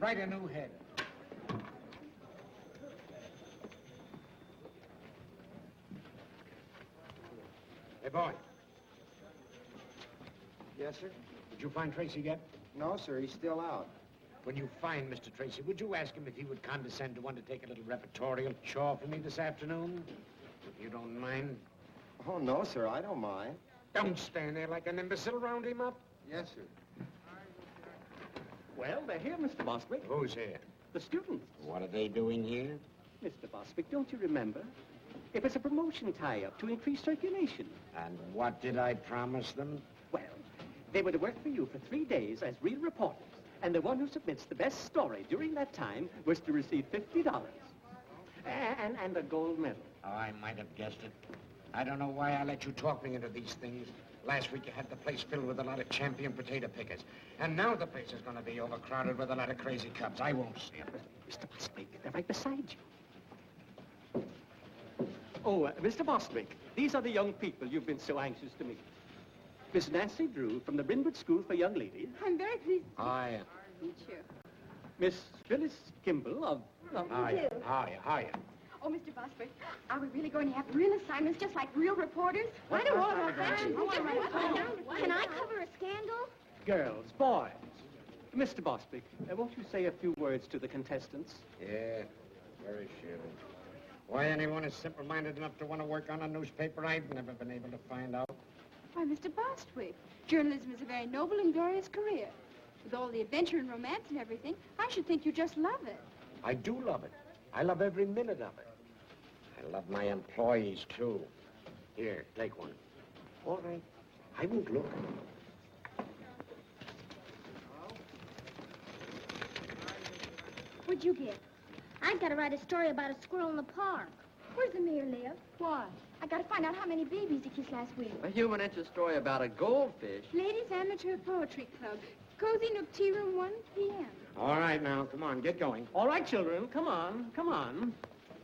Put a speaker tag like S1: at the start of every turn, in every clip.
S1: quite a new head. Hey, boy.
S2: Yes, sir?
S1: Did you find Tracy yet?
S2: No, sir, he's still out.
S1: When you find Mr. Tracy, would you ask him if he would condescend to undertake a little repertorial chore for me this afternoon? If you don't mind.
S2: Oh, no, sir, I don't mind.
S1: Don't stand there like an imbecile. Round him up.
S2: Yes, sir.
S3: Well, they're here, Mr. Bostwick.
S1: Who's here?
S3: The students.
S1: What are they doing here?
S3: Mr. Bostwick, don't you remember? It was a promotion tie-up to increase circulation.
S1: And what did I promise them?
S3: Well, they were to work for you for 3 days as real reporters. And the one who submits the best story during that time was to receive $50. And a gold medal.
S1: Oh, I might have guessed it. I don't know why I let you talk me into these things. Last week you had the place filled with a lot of champion potato pickers. And now the place is going to be overcrowded with a lot of crazy cubs. I won't see them.
S3: Mr. Bostwick, they're right beside you. Oh, Mr. Bostwick, these are the young people you've been so anxious to meet. Miss Nánsy Drew from the Brynwood School for Young Ladies.
S4: I'm very pleased
S1: Hiya.
S4: to meet you.
S3: Miss Phyllis Kimball of...
S1: Hiya. Hiya.
S4: Oh, Mr. Bostwick, are we really going to have real assignments just like real reporters? I don't want to have Can I cover a scandal?
S3: Girls, boys. Mr. Bostwick, won't you say a few words to the contestants?
S1: Yeah, very surely. Why anyone is simple-minded enough to want to work on a newspaper, I've never been able to find out.
S4: Why, Mr. Bostwick, journalism is a very noble and glorious career. With all the adventure and romance and everything, I should think you just love it.
S1: I do love it. I love every minute of it. I love my employees, too. Here, take one. All right. I won't look.
S5: What'd you get? I got to write a story about a squirrel in the park. Where's the mayor live?
S4: Why? I got to find out how many babies he kissed last week.
S2: A human interest story about a goldfish.
S4: Ladies Amateur Poetry Club. Cozy Nook Tea Room, 1 p.m.
S1: All right, now, come on, get going.
S3: All right, children, come on, come on.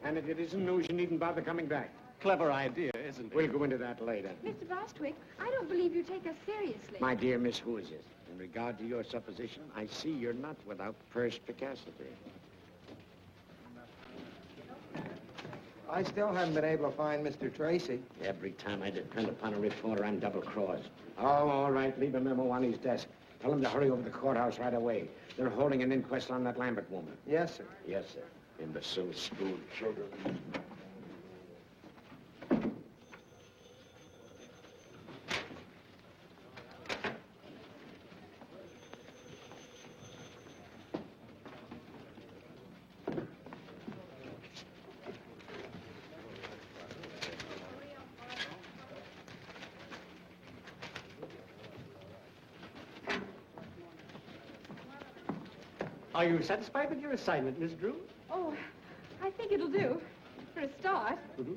S1: And if it isn't news, you needn't bother coming back.
S3: Clever idea, isn't it?
S1: We'll go into that later.
S4: Mr. Bostwick, I don't believe you take us seriously.
S1: My dear Miss Who's-It, in regard to your supposition, I see you're not without perspicacity.
S2: I still haven't been able to find Mr. Tracy.
S1: Every time I depend upon a reporter, I'm double-crossed. Oh, all right, leave a memo on his desk. Tell him to hurry over to the courthouse right away. They're holding an inquest on that Lambert woman.
S2: Yes, sir.
S1: Yes, sir. Imbecile school children.
S3: Are you satisfied with your assignment, Miss Drew?
S4: Oh, I think it'll do, for a start.
S3: Mm-hmm.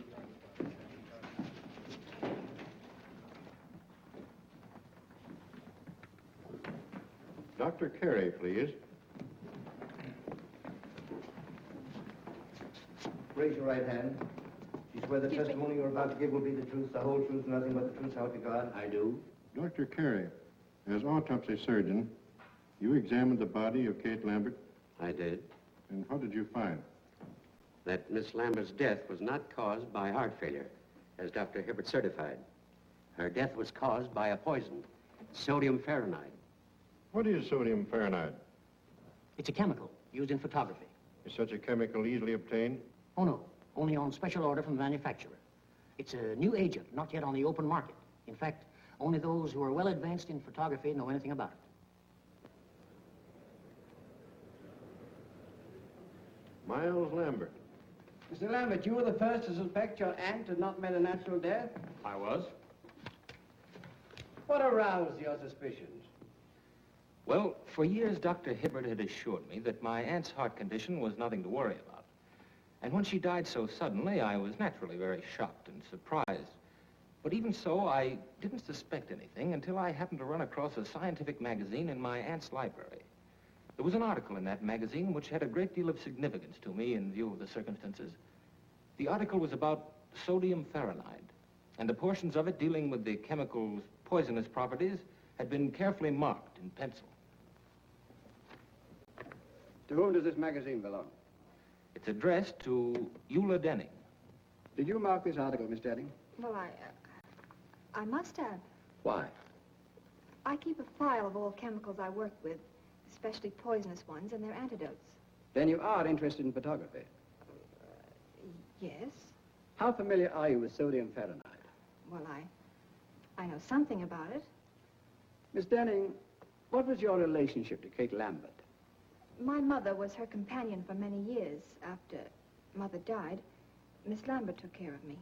S6: Dr. Carey, please.
S2: Raise your right hand. Do you swear the testimony you're about to give will be the truth, the whole truth, nothing but the truth, so help you God?
S1: I do.
S6: Dr. Carey, as autopsy surgeon, you examined the body of Kate Lambert,
S7: I did.
S6: and what did you find?
S7: That Miss Lambert's death was not caused by heart failure, as Dr. Hibbert certified. Her death was caused by a poison, sodium fahrenheit.
S6: What is sodium fahrenheit?
S8: It's a chemical used in photography.
S6: Is such a chemical easily obtained?
S8: Oh, no. Only on special order from the manufacturer. It's a new agent, not yet on the open market. In fact, only those who are well advanced in photography know anything about it.
S6: Miles Lambert.
S2: Mr. Lambert, you were the first to suspect your aunt had not met a natural death?
S3: I was.
S2: What aroused your suspicions?
S9: Well, for years, Dr. Hibbert had assured me that my aunt's heart condition was nothing to worry about. And when she died so suddenly, I was naturally very shocked and surprised. But even so, I didn't suspect anything until I happened to run across a scientific magazine in my aunt's library. There was an article in that magazine which had a great deal of significance to me in view of the circumstances. The article was about sodium fahrenheit, and the portions of it dealing with the chemical's poisonous properties had been carefully marked in pencil.
S10: To whom does this magazine belong?
S9: It's addressed to Eula Denning.
S10: Did you mark this article, Miss Denning?
S11: Well, I must have.
S10: Why?
S11: I keep a file of all chemicals I work with, especially poisonous ones and their antidotes.
S10: Then you are interested in photography.
S11: Yes.
S10: How familiar are you with sodium fahrenheit?
S11: Well, I know something about it.
S10: Miss Denning, what was your relationship to Kate Lambert?
S11: My mother was her companion for many years. After Mother died, Miss Lambert took care of me.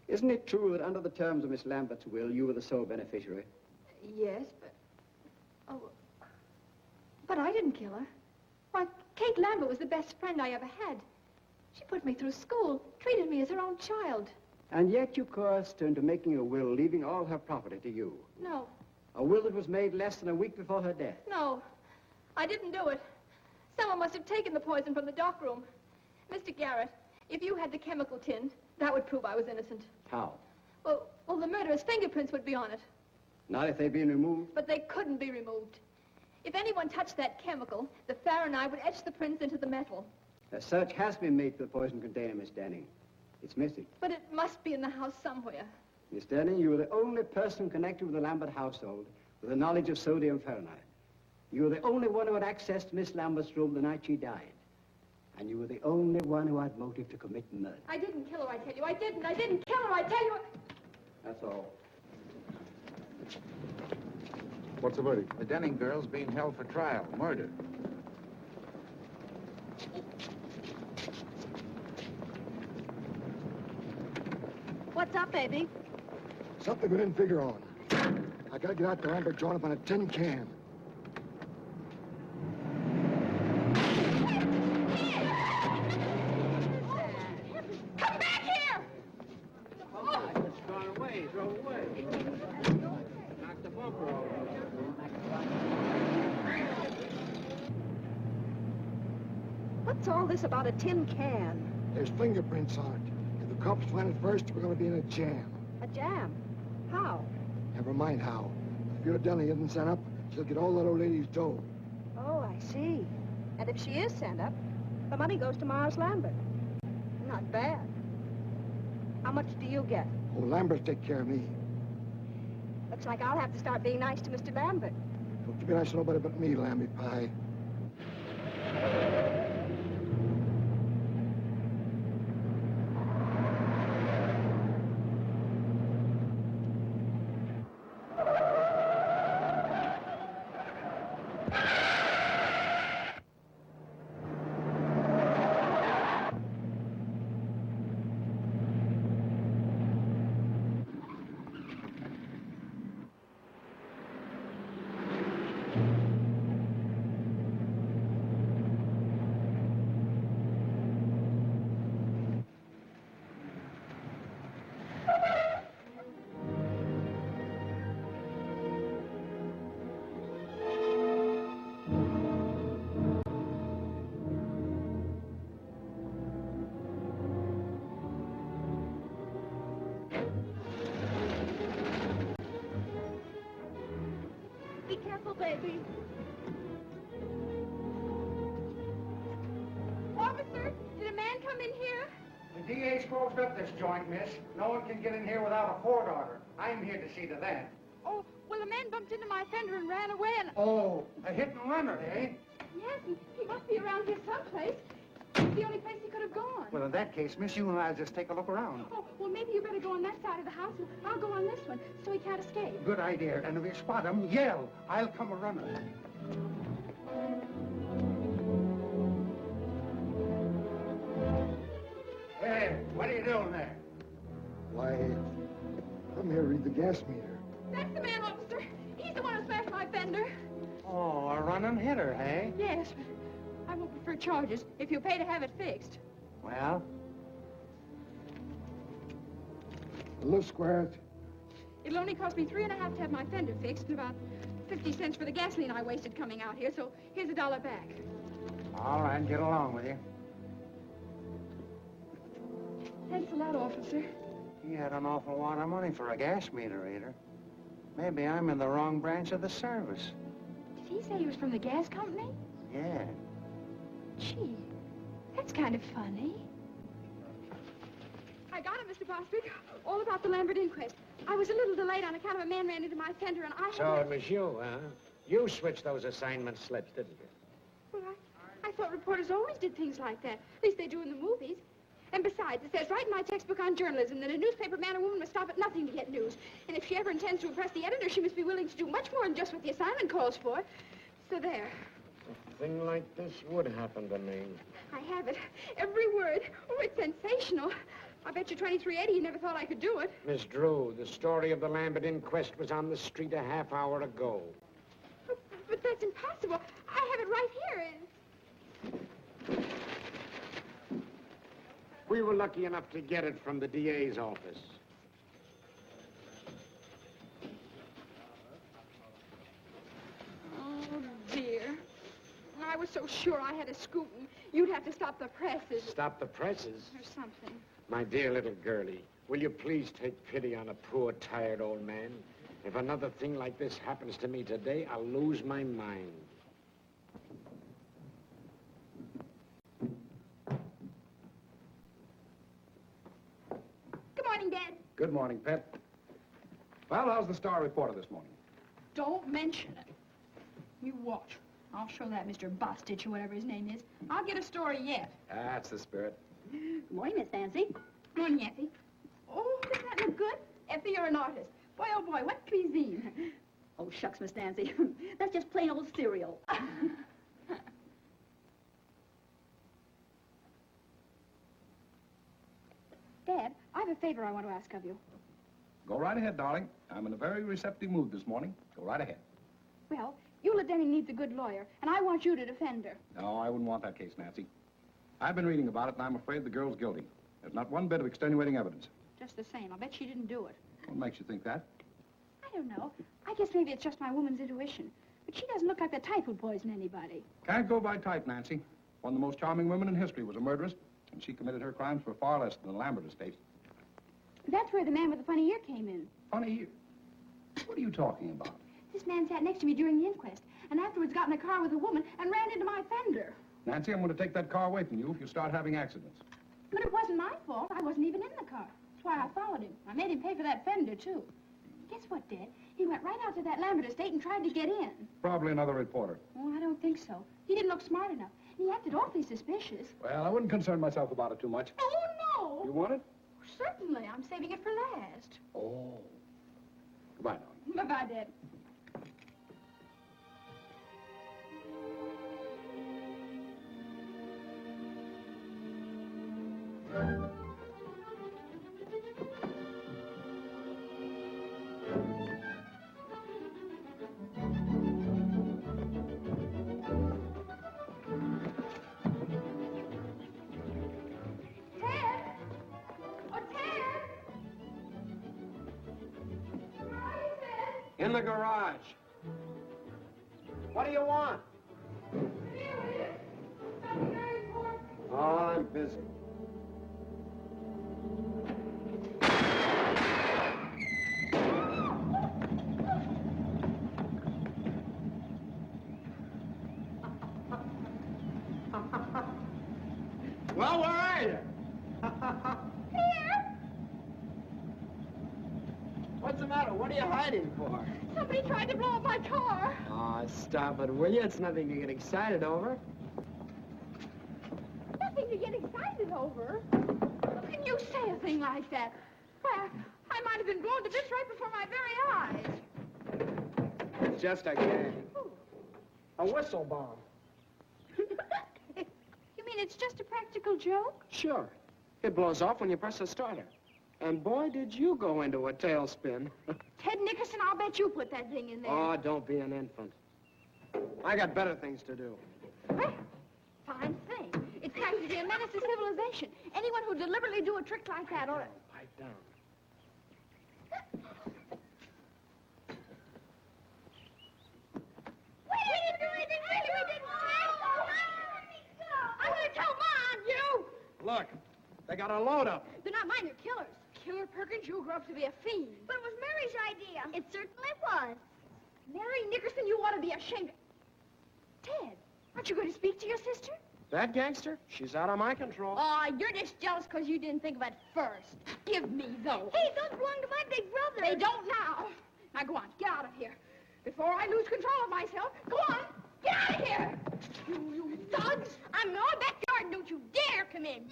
S10: Isn't it true that under the terms of Miss Lambert's will, you were the sole beneficiary?
S11: Yes, but... Oh, but I didn't kill her. Why, Kate Lambert was the best friend I ever had. She put me through school, treated me as her own child.
S10: And yet you coerced her into making a will, leaving all her property to you.
S11: No.
S10: A will that was made less than a week before her death.
S11: No, I didn't do it. Someone must have taken the poison from the dock room. Mr. Garrett, if you had the chemical tin, that would prove I was innocent.
S10: How?
S11: Well, the murderer's fingerprints would be on it.
S10: Not if they'd been removed?
S11: But they couldn't be removed. If anyone touched that chemical, the Fahrenheit would etch the prints into the metal.
S10: A search has been made for the poison container, Miss Denning. It's missing.
S11: But it must be in the house somewhere.
S10: Miss Denning, you were the only person connected with the Lambert household with the knowledge of sodium Fahrenheit. You were the only one who had access to Miss Lambert's room the night she died. And you were the only one who had motive to commit murder.
S11: I didn't kill her, I tell you. I didn't kill her, I tell you.
S10: That's all.
S12: What's the verdict? The Denning girl's being held for trial. Murder.
S4: What's up, baby?
S13: Something we didn't figure on. I gotta get out to Lambert drawn up on a tin can.
S11: Come back here!
S10: Oh, it's gone away. Throw away. Knock the bumper over.
S4: What's all this about a tin can?
S13: There's fingerprints on it. If the cops find it first, we're gonna be in a jam.
S4: A jam? How?
S13: Never mind how. If your Denning isn't sent up, she'll get all that old lady's dough.
S4: Oh, I see. And if she is sent up, the money goes to Mars Lambert. Not bad. How much do you get?
S13: Oh, Lambert take care of me.
S4: Looks like I'll have to start being nice to Mr. Lambert.
S13: Don't you be nice to nobody but me, Lamby Pie.
S4: Be careful, baby.
S11: Officer, did a man come in here?
S14: The DA's closed up this joint, miss. No one can get in here without a court order. I'm here to see to that.
S11: Oh, well, a man bumped into my fender and ran away and...
S14: Oh, a hit and runner, eh?
S11: Yes, he must be around here someplace. It's the only place he could have gone.
S14: Well, in that case, miss, you and I'll just take a look around.
S11: Oh, well, maybe you better go on that side of the house and I'll go on this one so he can't escape.
S14: Good idea. And if you spot him, yell. I'll come a running. Hey, what are you doing there?
S13: Why, come here, read the gas meter.
S11: That's the man, officer. He's the one who smashed my fender.
S14: Oh, a running hitter, hey?
S11: Yes, but I won't prefer charges if you pay to have it fixed.
S14: Well?
S13: Look, Squares.
S11: It'll only cost me $3.50 to have my fender fixed and about 50 cents for the gasoline I wasted coming out here, so here's $1 back.
S14: All right, get along with you.
S11: Thanks a lot, officer.
S14: He had an awful lot of money for a gas meter reader. Maybe I'm in the wrong branch of the service.
S11: Did he say he was from the gas company?
S14: Yeah.
S11: Gee, that's kind of funny. I got it, Mr. Bostwick. All about the Lambert inquest. I was a little delayed on account of a man ran into my fender, and I had...
S1: So it was you, huh? You switched those assignment slips, didn't you?
S11: Well, I thought reporters always did things like that. At least they do in the movies. And besides, it says right in my textbook on journalism that a newspaper man or woman must stop at nothing to get news. And if she ever intends to impress the editor, she must be willing to do much more than just what the assignment calls for. So there.
S1: A thing like this would happen to me.
S11: I have it. Every word. Oh, it's sensational. I bet you 2380 you never thought I could do it.
S1: Miss Drew, the story of the Lambert inquest was on the street a half hour ago.
S11: But that's impossible. I have it right here.
S1: We were lucky enough to get it from the DA's office.
S11: Oh, dear. I was so sure I had a scoop, and you'd have to stop the presses.
S1: Stop the presses?
S11: Or something.
S1: My dear little girlie, will you please take pity on a poor, tired old man? If another thing like this happens to me today, I'll lose my mind.
S11: Good morning, Dad.
S12: Good morning, Pet. Well, how's the Star Reporter this morning?
S4: Don't mention it. You watch. I'll show that Mr. Bostitch or whatever his name is. I'll get a story yet.
S12: That's the spirit.
S4: Good morning, Miss Nancy. Good morning, Effie. Oh, doesn't that look good? Effie, you're an artist. Boy, oh boy, what cuisine? Oh, shucks, Miss Nancy. That's just plain old cereal.
S11: Dad, I have a favor I want to ask of you.
S12: Go right ahead, darling. I'm in a very receptive mood this morning. Go right ahead.
S11: Well, Eula Denning needs a good lawyer, and I want you to defend her.
S12: No, I wouldn't want that case, Nancy. I've been reading about it, and I'm afraid the girl's guilty. There's not one bit of extenuating evidence.
S11: Just the same, I'll bet she didn't do it.
S12: What makes you think that?
S11: I don't know. I guess maybe it's just my woman's intuition. But she doesn't look like the type who'd poison anybody.
S12: Can't go by type, Nancy. One of the most charming women in history was a murderess, and she committed her crimes for far less than the Lambert estate.
S11: That's where the man with the funny ear came in.
S12: Funny ear? What are you talking about?
S11: This man sat next to me during the inquest, and afterwards got in a car with a woman and ran into my fender.
S12: Nancy, I'm going to take that car away from you if you start having accidents.
S11: But it wasn't my fault. I wasn't even in the car. That's why I followed him. I made him pay for that fender, too. Guess what, Dad? He went right out to that Lambert estate and tried to get in.
S12: Probably another reporter.
S11: Oh, I don't think so. He didn't look smart enough. He acted awfully suspicious.
S12: Well, I wouldn't concern myself about it too much.
S11: Oh, no!
S12: You want it?
S11: Certainly. I'm saving it for last.
S12: Oh. Goodbye, darling.
S11: Bye-bye, Dad.
S10: In the garage. What do you want? Oh, I'm busy. Well, where are you?
S11: Here?
S10: What's the matter? What are you hiding for?
S11: Somebody tried to blow up my car.
S10: Oh, stop it, will you? It's nothing to get excited over.
S11: Nothing to get excited over. How can you say a thing like that? Why, I might have been blown to bits right before my very eyes.
S10: It's just a gag. A whistle bomb.
S11: You mean it's just a practical joke?
S10: Sure. It blows off when you press the starter. And boy, did you go into a tailspin.
S11: Ted Nickerson, I'll bet you put that thing in there.
S10: Oh, don't be an infant. I got better things to do.
S11: Well, fine thing. It's practically a menace to civilization. Anyone who deliberately do a trick like that ought to...
S10: Pipe down.
S11: We didn't do anything, really. We didn't. I'm going to tell Mom, you.
S10: Look, they got a load up.
S11: They're not mine, they're killers. Killer Perkins, you'll grow up to be a fiend.
S5: But it was Mary's idea. It certainly was.
S11: Mary Nickerson, you ought to be ashamed. Ted, aren't you going to speak to your sister?
S15: That gangster? She's out of my control.
S5: Oh, you're just jealous because you didn't think of it first.
S11: Give me those.
S5: Hey, those belong to my big brother.
S11: They don't now. Now go on, get out of here. Before I lose control of myself, go on, get out of here. You thugs.
S5: I'm in our backyard. Don't you dare come in.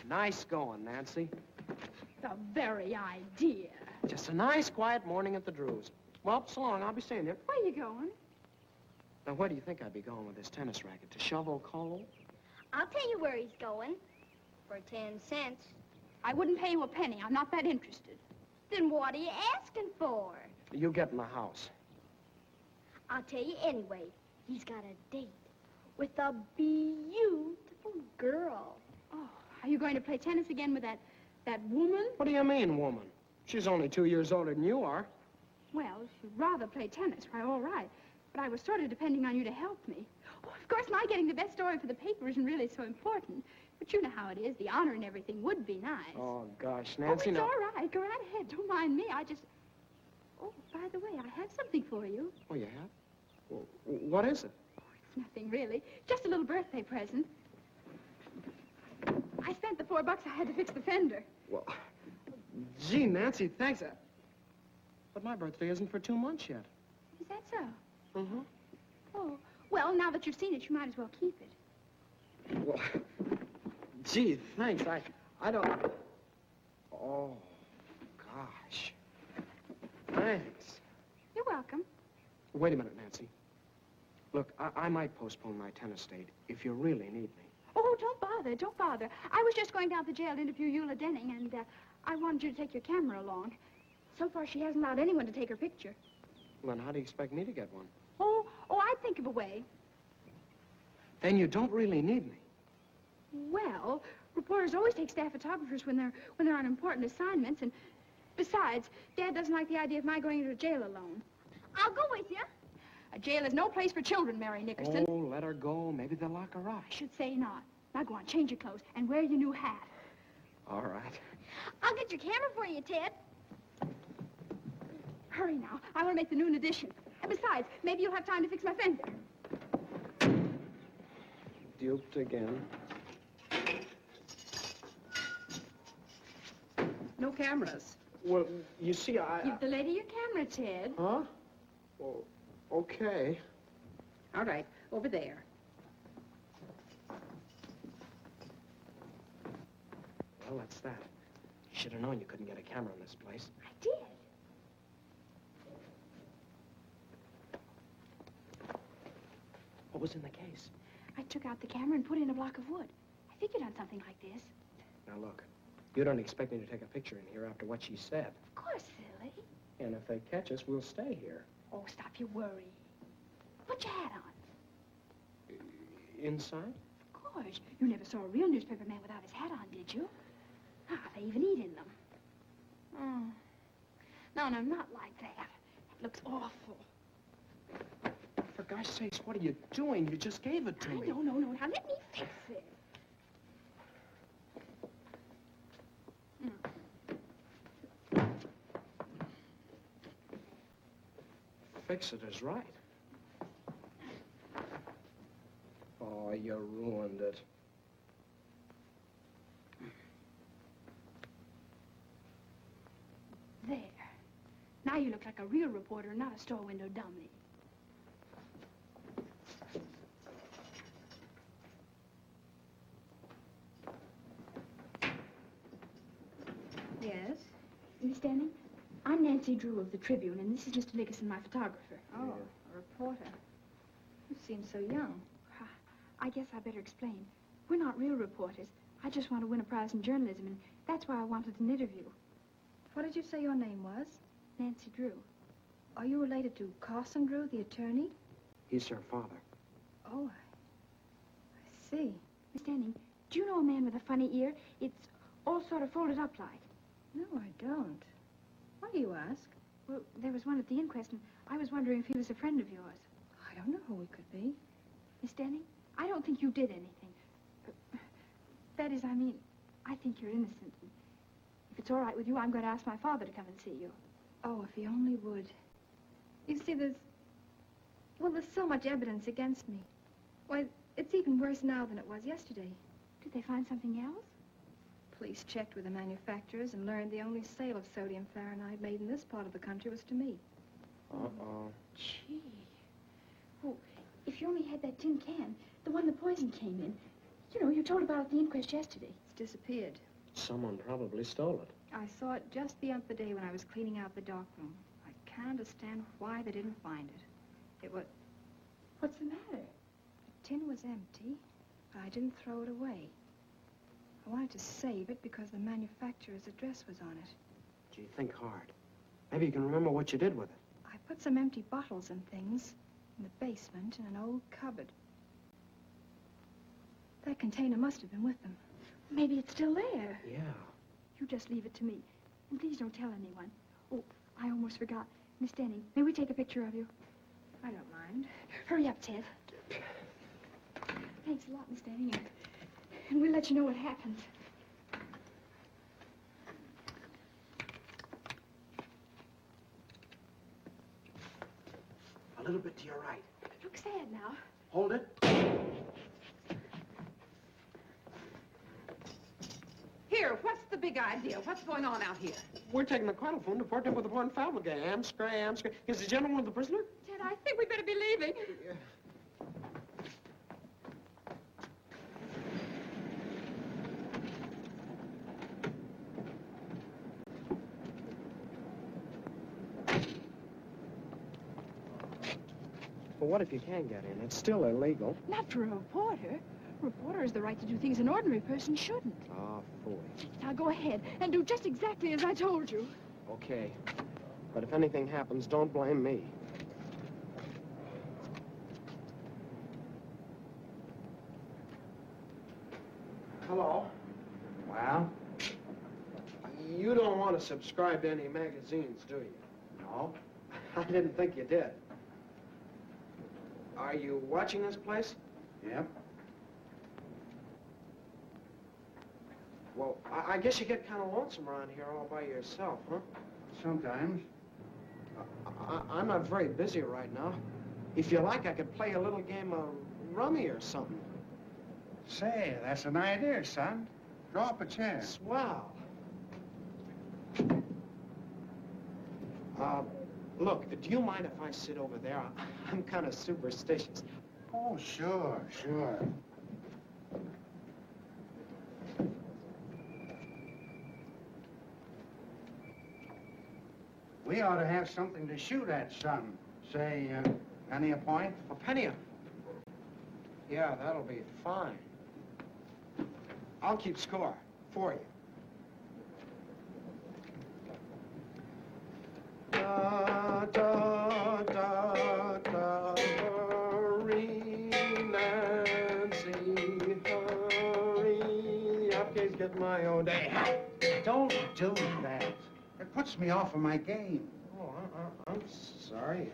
S15: Nice going, Nancy.
S11: The very idea.
S15: Just a nice, quiet morning at the Drew's. Well, so long. I'll be seeing you.
S11: Where are you going?
S15: Now, where do you think I'd be going with this tennis racket? To shovel coal?
S5: I'll tell you where he's going. For 10 cents.
S11: I wouldn't pay you a penny. I'm not that interested.
S5: Then what are you asking for?
S15: You get in the house.
S5: I'll tell you anyway. He's got a date with a beautiful girl.
S11: Oh, are you going to play tennis again with that woman?
S15: What do you mean, woman? She's only 2 years older than you are.
S11: Well, if you'd rather play tennis, why, all right. But I was sort of depending on you to help me. Oh, of course, my getting the best story for the paper isn't really so important. But you know how it is. The honor and everything would be nice.
S15: Oh, gosh, Nancy,
S11: it's
S15: no.
S11: all right. Go right ahead. Don't mind me. Oh, by the way, I have something for you.
S15: Oh, you have? Well, what is it?
S11: It's nothing, really. Just a little birthday present. I spent the $4 I had to fix the fender.
S15: Well, gee, Nancy, thanks. But my birthday isn't for 2 months yet.
S11: Is that so?
S15: Mm-hmm.
S11: Oh, well, now that you've seen it, you might as well keep it.
S15: Well, gee, thanks. I don't... Oh, gosh. Thanks.
S11: You're welcome.
S15: Wait a minute, Nancy. Look, I might postpone my tennis date if you really need me.
S11: Oh, don't bother, don't bother. I was just going down to the jail to interview Eula Denning, and I wanted you to take your camera along. So far, she hasn't allowed anyone to take her picture.
S15: Well, then how do you expect me to get one?
S11: Oh, I'd think of a way.
S15: Then you don't really need me.
S11: Well, reporters always take staff photographers when they're on important assignments, and besides, Dad doesn't like the idea of my going into jail alone.
S5: I'll go with you.
S11: A jail is no place for children, Mary Nickerson.
S15: Oh, let her go. Maybe they'll lock her up.
S11: I should say not. Now go on, change your clothes, and wear your new hat.
S15: All right.
S5: I'll get your camera for you, Ted.
S11: Hurry now. I want to make the noon edition. And besides, maybe you'll have time to fix my fender.
S15: Duped again.
S16: No cameras.
S15: Well, you see,
S11: Give the lady your camera, Ted.
S15: Huh? Well, okay.
S16: All right, over there.
S15: Well, that's that. You should have known you couldn't get a camera in this place.
S11: I did.
S15: What was in the case?
S11: I took out the camera and put in a block of wood. I figured on something like this.
S15: Now, look. You don't expect me to take a picture in here after what she said.
S11: Of course, silly.
S15: And if they catch us, we'll stay here.
S11: Oh, stop your worry. Put your hat on.
S15: Inside?
S11: Of course. You never saw a real newspaper man without his hat on, did you? Ah, they even eat in them. Oh. No, not like that. It looks awful.
S15: For gosh sakes, what are you doing? You just gave it to me.
S11: No. Now let me fix it.
S15: Fix it is right. Oh, you ruined it.
S11: There. Now you look like a real reporter, not a store window dummy.
S16: Yes?
S11: Miss Denning, I'm Nancy Drew of the Tribune, and this is Mr. Nickerson, my photographer.
S16: Oh, a reporter. You seem so young.
S11: I guess I better explain. We're not real reporters. I just want to win a prize in journalism, and that's why I wanted an interview.
S16: What did you say your name was?
S11: Nancy Drew.
S16: Are you related to Carson Drew, the attorney?
S15: He's her father.
S16: Oh, I see.
S11: Miss Denning, do you know a man with a funny ear? It's all sort of folded up like.
S16: No, I don't. Why do you ask?
S11: Well, there was one at the inquest, and I was wondering if he was a friend of yours.
S16: I don't know who he could be.
S11: Miss Denning, I don't think you did anything. That is, I mean, I think you're innocent. If it's all right with you, I'm going to ask my father to come and see you.
S16: Oh, if he only would. You see, there's so much evidence against me. Why, it's even worse now than it was yesterday.
S11: Did they find something else?
S16: Police checked with the manufacturers and learned the only sale of sodium fluoride made in this part of the country was to me.
S15: Uh-oh.
S11: Gee. Oh, if you only had that tin can, the one the poison came in. You know, you told about it at the inquest yesterday.
S16: It's disappeared.
S15: Someone probably stole it.
S16: I saw it just the other day when I was cleaning out the dark room. I can't understand why they didn't find it. It was...
S11: What's the matter?
S16: The tin was empty, but I didn't throw it away. I wanted to save it because the manufacturer's address was on it.
S15: Gee, think hard. Maybe you can remember what you did with it.
S16: I put some empty bottles and things in the basement in an old cupboard. That container must have been with them.
S11: Maybe it's still there.
S15: Yeah.
S11: You just leave it to me. And please don't tell anyone. Oh, I almost forgot. Miss Denning, may we take a picture of you?
S16: I don't mind.
S11: Hurry up, Ted. Thanks a lot, Miss Denning. And we'll let you know what happens.
S15: A little bit to your right.
S11: Look sad now.
S15: Hold it.
S17: Here, what's the big idea? What's going on out here?
S15: We're taking the telephone to port him with the foreign family gang. Scram. Is the gentleman the prisoner?
S17: Ted, I think we better be leaving.
S15: Well, what if you can get in? It's still illegal.
S11: Not for a reporter. A reporter has the right to do things an ordinary person shouldn't.
S15: Ah, fool.
S11: Now go ahead and do just exactly as I told you.
S15: Okay. But if anything happens, don't blame me. Hello?
S2: Well?
S15: You don't want to subscribe to any magazines, do you?
S2: No.
S15: I didn't think you did. Are you watching this place?
S2: Yep.
S15: Well, I guess you get kind of lonesome around here all by yourself, huh?
S2: Sometimes.
S15: I'm not very busy right now. If you like, I could play a little game of rummy or something.
S14: Say, that's an idea, son. Draw up a chair.
S15: Swell. Look, do you mind if I sit over there? I'm kind of superstitious.
S14: Oh, sure, sure. We ought to have something to shoot at, son. Say, penny a point?
S15: A penny a... Yeah, that'll be fine. I'll keep score for you. Da, da, da, da, hurry, Nancy, hurry. Upgate's get my own day.
S14: Don't do that. It puts me off of my game.
S15: Oh, I'm sorry.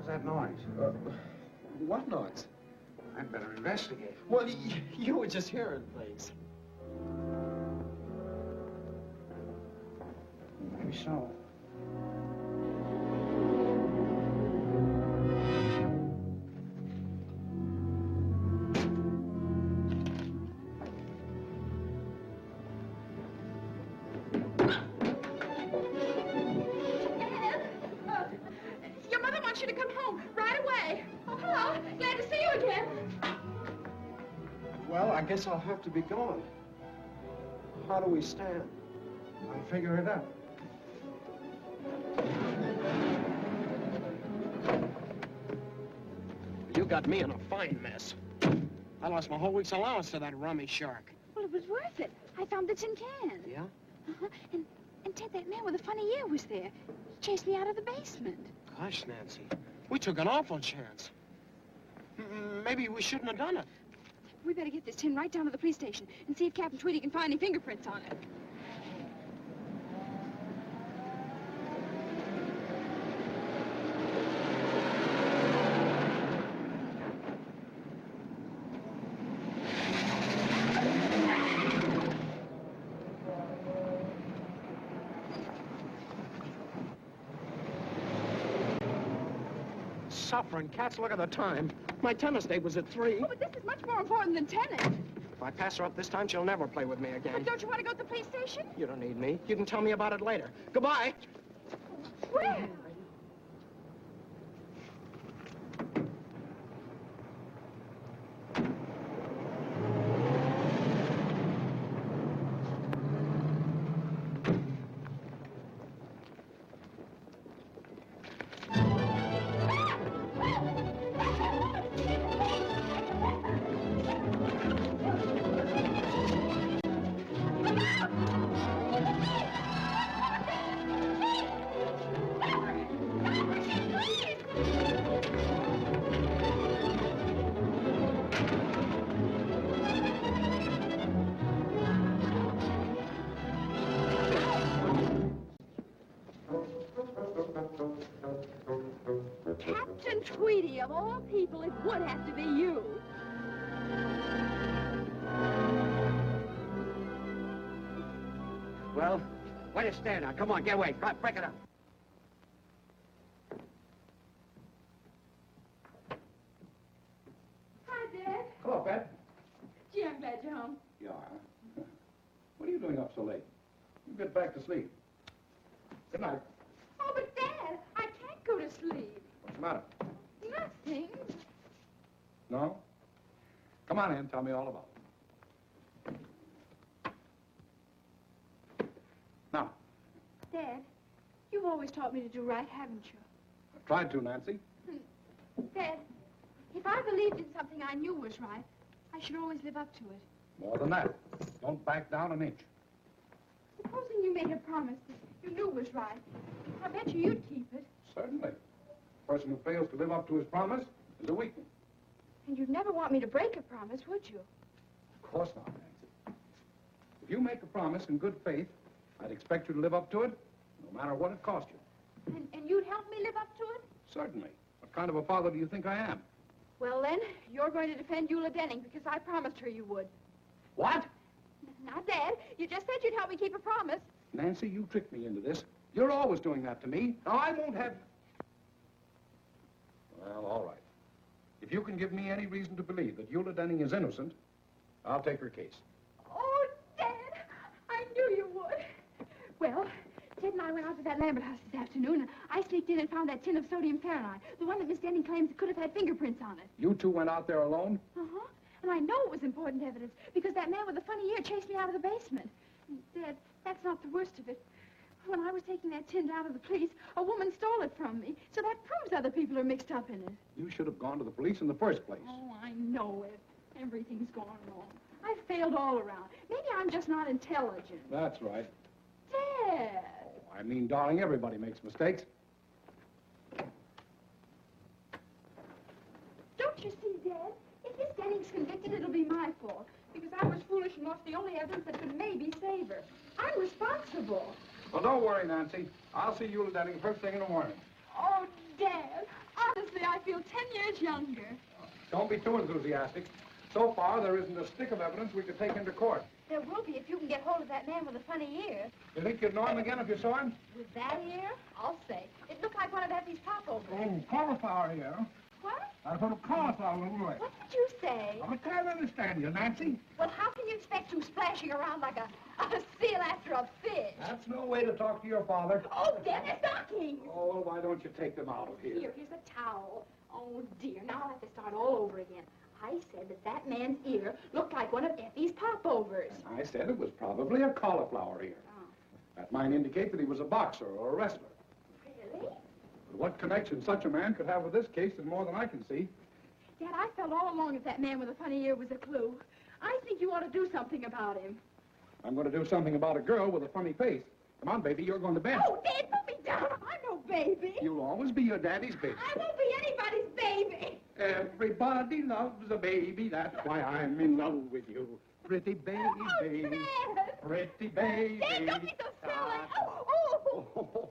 S14: That noise?
S15: What noise?
S14: I'd better investigate.
S15: Well, you were just hearing things.
S14: Maybe so.
S11: want you to come home right away. Oh, hello. Glad to see you again.
S15: Well, I guess I'll have to be gone. How do we stand?
S14: I'll figure it out.
S15: You got me in a fine mess. I lost my whole week's allowance to that rummy shark.
S11: Well, it was worth it. I found the tin can.
S15: Yeah?
S11: Uh-huh. And Ted, that man with the funny ear was there. He chased me out of the basement.
S15: Gosh, Nancy, we took an awful chance. Maybe we shouldn't have done it.
S11: We better get this tin right down to the police station and see if Captain Tweedy can find any fingerprints on it.
S15: Suffering cats, look at the time. My tennis date was at 3.
S11: Oh, but this is much more important than tennis.
S15: If I pass her up this time, she'll never play with me again.
S11: But don't you want to go to the police station?
S15: You don't need me. You can tell me about it later. Goodbye.
S11: Where? Captain Tweedy, of all people, it would have to be you.
S8: Well, where do you stand now? Come on, get away. Break it up.
S11: Hi, Dad.
S12: Hello, Pat.
S11: Gee, I'm glad you're home.
S12: You are. What are you doing up so late? You get back to sleep. Good night.
S11: Oh, but Dad, I can't go to sleep.
S12: What's the matter?
S11: Nothing.
S12: No? Come on in, tell me all about it. Now,
S11: Dad, you've always taught me to do right, haven't you?
S12: I've tried to, Nancy.
S11: Dad, if I believed in something I knew was right, I should always live up to it.
S12: More than that. Don't back down an inch.
S11: Supposing you made a promise that you knew was right, I bet you'd keep it.
S12: Certainly. A person who fails to live up to his promise is a weakling.
S11: And you'd never want me to break a promise, would you?
S12: Of course not, Nancy. If you make a promise in good faith, I'd expect you to live up to it, no matter what it cost you.
S11: And you'd help me live up to it?
S12: Certainly. What kind of a father do you think I am?
S11: Well, then, you're going to defend Eula Denning because I promised her you would.
S8: What?
S11: Now, Dad, you just said you'd help me keep a promise.
S12: Nancy, you tricked me into this. You're always doing that to me. Now, I won't have... Well, all right. If you can give me any reason to believe that Eula Denning is innocent, I'll take her case.
S11: Oh, Dad, I knew you would. Well, Ted and I went out to that Lambert house this afternoon, and I sneaked in and found that tin of sodium Fahrenheit, the one that Miss Denning claims could have had fingerprints on it.
S12: You two went out there alone?
S11: Uh-huh. And I know it was important evidence, because that man with the funny ear chased me out of the basement. And, Dad, that's not the worst of it. When I was taking that tin down to the police, a woman stole it from me, so that proves other people are mixed up in it.
S12: You should have gone to the police in the first place.
S11: Oh, I know it. Everything's gone wrong. I've failed all around. Maybe I'm just not intelligent.
S12: That's right.
S11: Dad!
S12: Oh, I mean, darling, everybody makes mistakes.
S11: Don't you see, Dad? If Miss Denning's convicted, it'll be my fault, because I was foolish and lost the only evidence that could maybe save her. I'm responsible.
S12: Well, don't worry, Nancy. I'll see Eula Denning first thing in the morning.
S11: Oh, Dad, honestly, I feel 10 years younger.
S12: Don't be too enthusiastic. So far, there isn't a stick of evidence we could take into court.
S11: There will be if you can get hold of that man with the funny ear.
S12: You think you'd know him again if you saw him?
S11: With that ear? I'll say. It looked like one of Effie's popovers.
S14: Oh, cauliflower ear.
S11: What?
S14: I put a cauliflower over it.
S11: What did you say?
S14: I can't understand you, Nancy.
S11: Well, how can you expect you splashing around like a seal after a fish?
S14: That's no way to talk to your father.
S11: Oh, then the stockings.
S14: Oh, well, why don't you take them out of here?
S11: Here's a towel. Oh, dear, now I'll have to start all over again. I said that man's ear looked like one of Effie's popovers.
S12: I said it was probably a cauliflower ear.
S11: Oh.
S12: That might indicate that he was a boxer or a wrestler.
S11: Really?
S12: But what connection such a man could have with this case is more than I can see.
S11: Dad, I felt all along that that man with a funny ear was a clue. I think you ought to do something about him.
S12: I'm going to do something about a girl with a funny face. Come on, baby, you're going to bed.
S11: Oh, Dad, put me down. I'm no baby.
S12: You'll always be your daddy's baby.
S11: I won't be anybody's baby.
S12: Everybody loves a baby. That's why I'm in love with you. Pretty baby.
S11: Oh, Dad.
S12: Pretty baby.
S11: Dad, don't be so silly. Oh.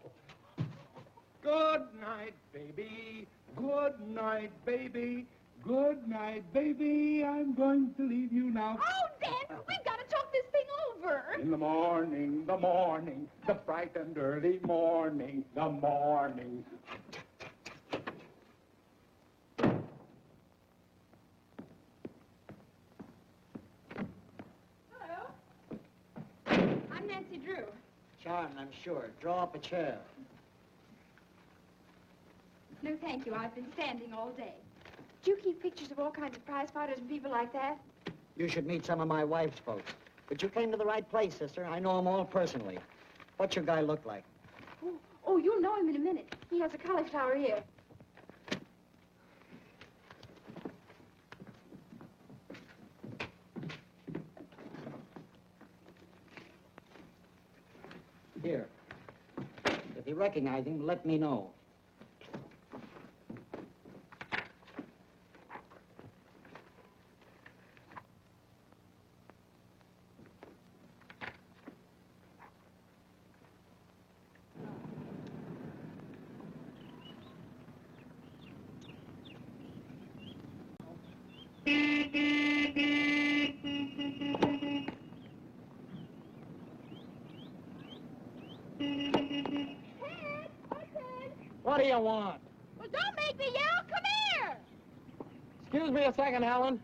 S12: Good night, baby. Good night, baby. Good night, baby. I'm going to leave you now.
S11: Oh, Dad, we've got to talk this thing over.
S12: In the morning, the bright and early morning, the morning.
S11: Hello. I'm Nancy Drew.
S8: Charmed, I'm sure. Draw up a chair.
S11: No, thank you. I've been standing all day. Do you keep pictures of all kinds of prize fighters and people like that?
S8: You should meet some of my wife's folks. But you came to the right place, sister. I know them all personally. What's your guy look like?
S11: Oh, you'll know him in a minute. He has a cauliflower ear.
S8: Here. If you recognize him, let me know. What do you want?
S11: Well, don't make me yell. Come here.
S8: Excuse me a second, Helen.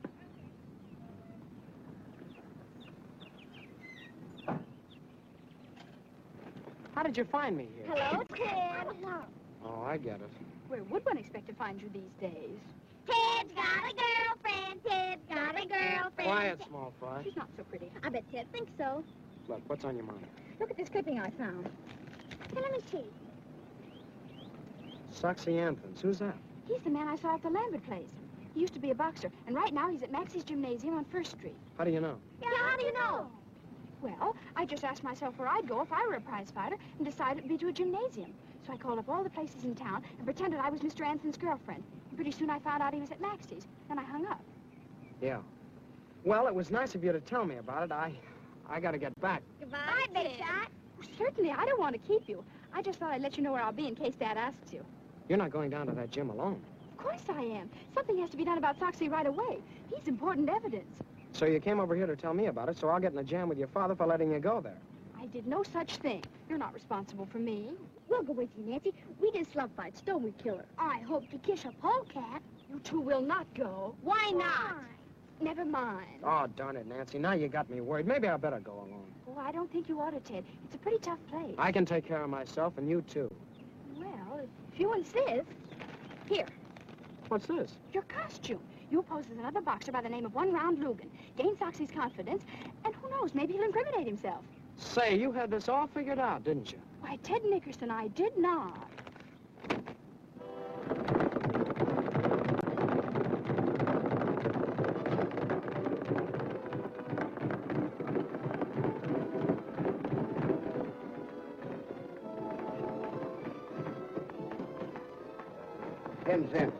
S15: How did you find me here?
S5: Hello, Ted.
S15: Oh, I get it.
S11: Where would one expect to find you these days?
S5: Ted's got a girlfriend. Ted's got a girlfriend.
S15: Quiet, small fry.
S11: She's not so pretty.
S5: I bet Ted thinks so.
S15: Look, what's on your mind?
S11: Look at this clipping I found.
S5: Here, let me see.
S15: Soxy Anthons. Who's that?
S11: He's the man I saw at the Lambert place. He used to be a boxer, and right now he's at Maxie's Gymnasium on 1st Street.
S15: How do you know?
S5: Yeah, how do you know?
S11: Well, I just asked myself where I'd go if I were a prize fighter and decided it'd be to a gymnasium. So I called up all the places in town and pretended I was Mr. Anson's girlfriend. And pretty soon I found out he was at Maxie's. Then I hung up.
S15: Yeah. Well, it was nice of you to tell me about it. I gotta get back.
S5: Goodbye, Big Shot.
S11: Certainly, I don't want to keep you. I just thought I'd let you know where I'll be in case Dad asks you.
S15: You're not going down to that gym alone.
S11: Of course I am. Something has to be done about Soxy right away. He's important evidence.
S15: So you came over here to tell me about it, so I'll get in a jam with your father for letting you go there.
S11: I did no such thing. You're not responsible for me.
S5: We'll go with you, Nancy. We did slug fights, don't we, Killer? I hope to kiss a polecat.
S11: You two will not go.
S5: Why not?
S11: Never mind.
S15: Oh, darn it, Nancy. Now you got me worried. Maybe I better go alone.
S11: Oh, I don't think you ought to, Ted. It's a pretty tough place.
S15: I can take care of myself, and you too.
S11: Well, if you insist. Here.
S15: What's this?
S11: Your costume. You pose as another boxer by the name of One Round Lugan. Gain Soxy's confidence, and who knows, maybe he'll incriminate himself.
S15: Say, you had this all figured out, didn't you?
S11: Why, Ted Nickerson, I did not.
S2: Him sandwich.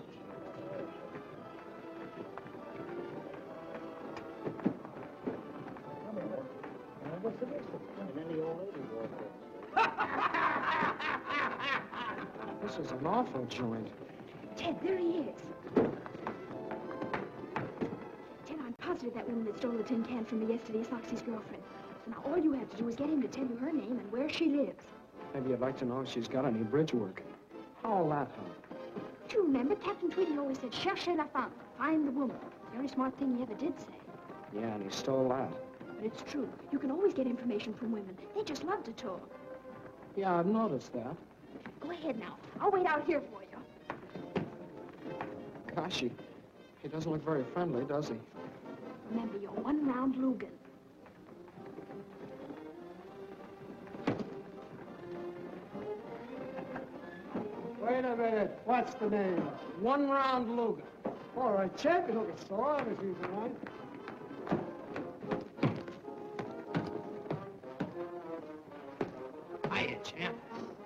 S15: This is an awful joint.
S11: Ted, there he is. Ted, I'm positive that woman that stole the tin can from me yesterday is Soxy's girlfriend. So now all you have to do is get him to tell you her name and where she lives.
S15: Maybe you'd like to know if she's got any bridge work. How'll that help?
S5: you remember Captain Tweedy always said, cherchez la femme, find the woman. Very smart thing he ever did say.
S10: Yeah, and he stole that.
S5: But it's true. You can always get information from women. They just love to talk.
S10: Yeah, I've noticed that.
S5: Go ahead now. I'll wait out here for you.
S10: Gosh, he doesn't look very friendly, does he?
S5: Remember, you're one round Lugan.
S10: Wait a minute. What's the name? One round Lugan. All right, champ, you looking sore. This is all right. Hiya, champ.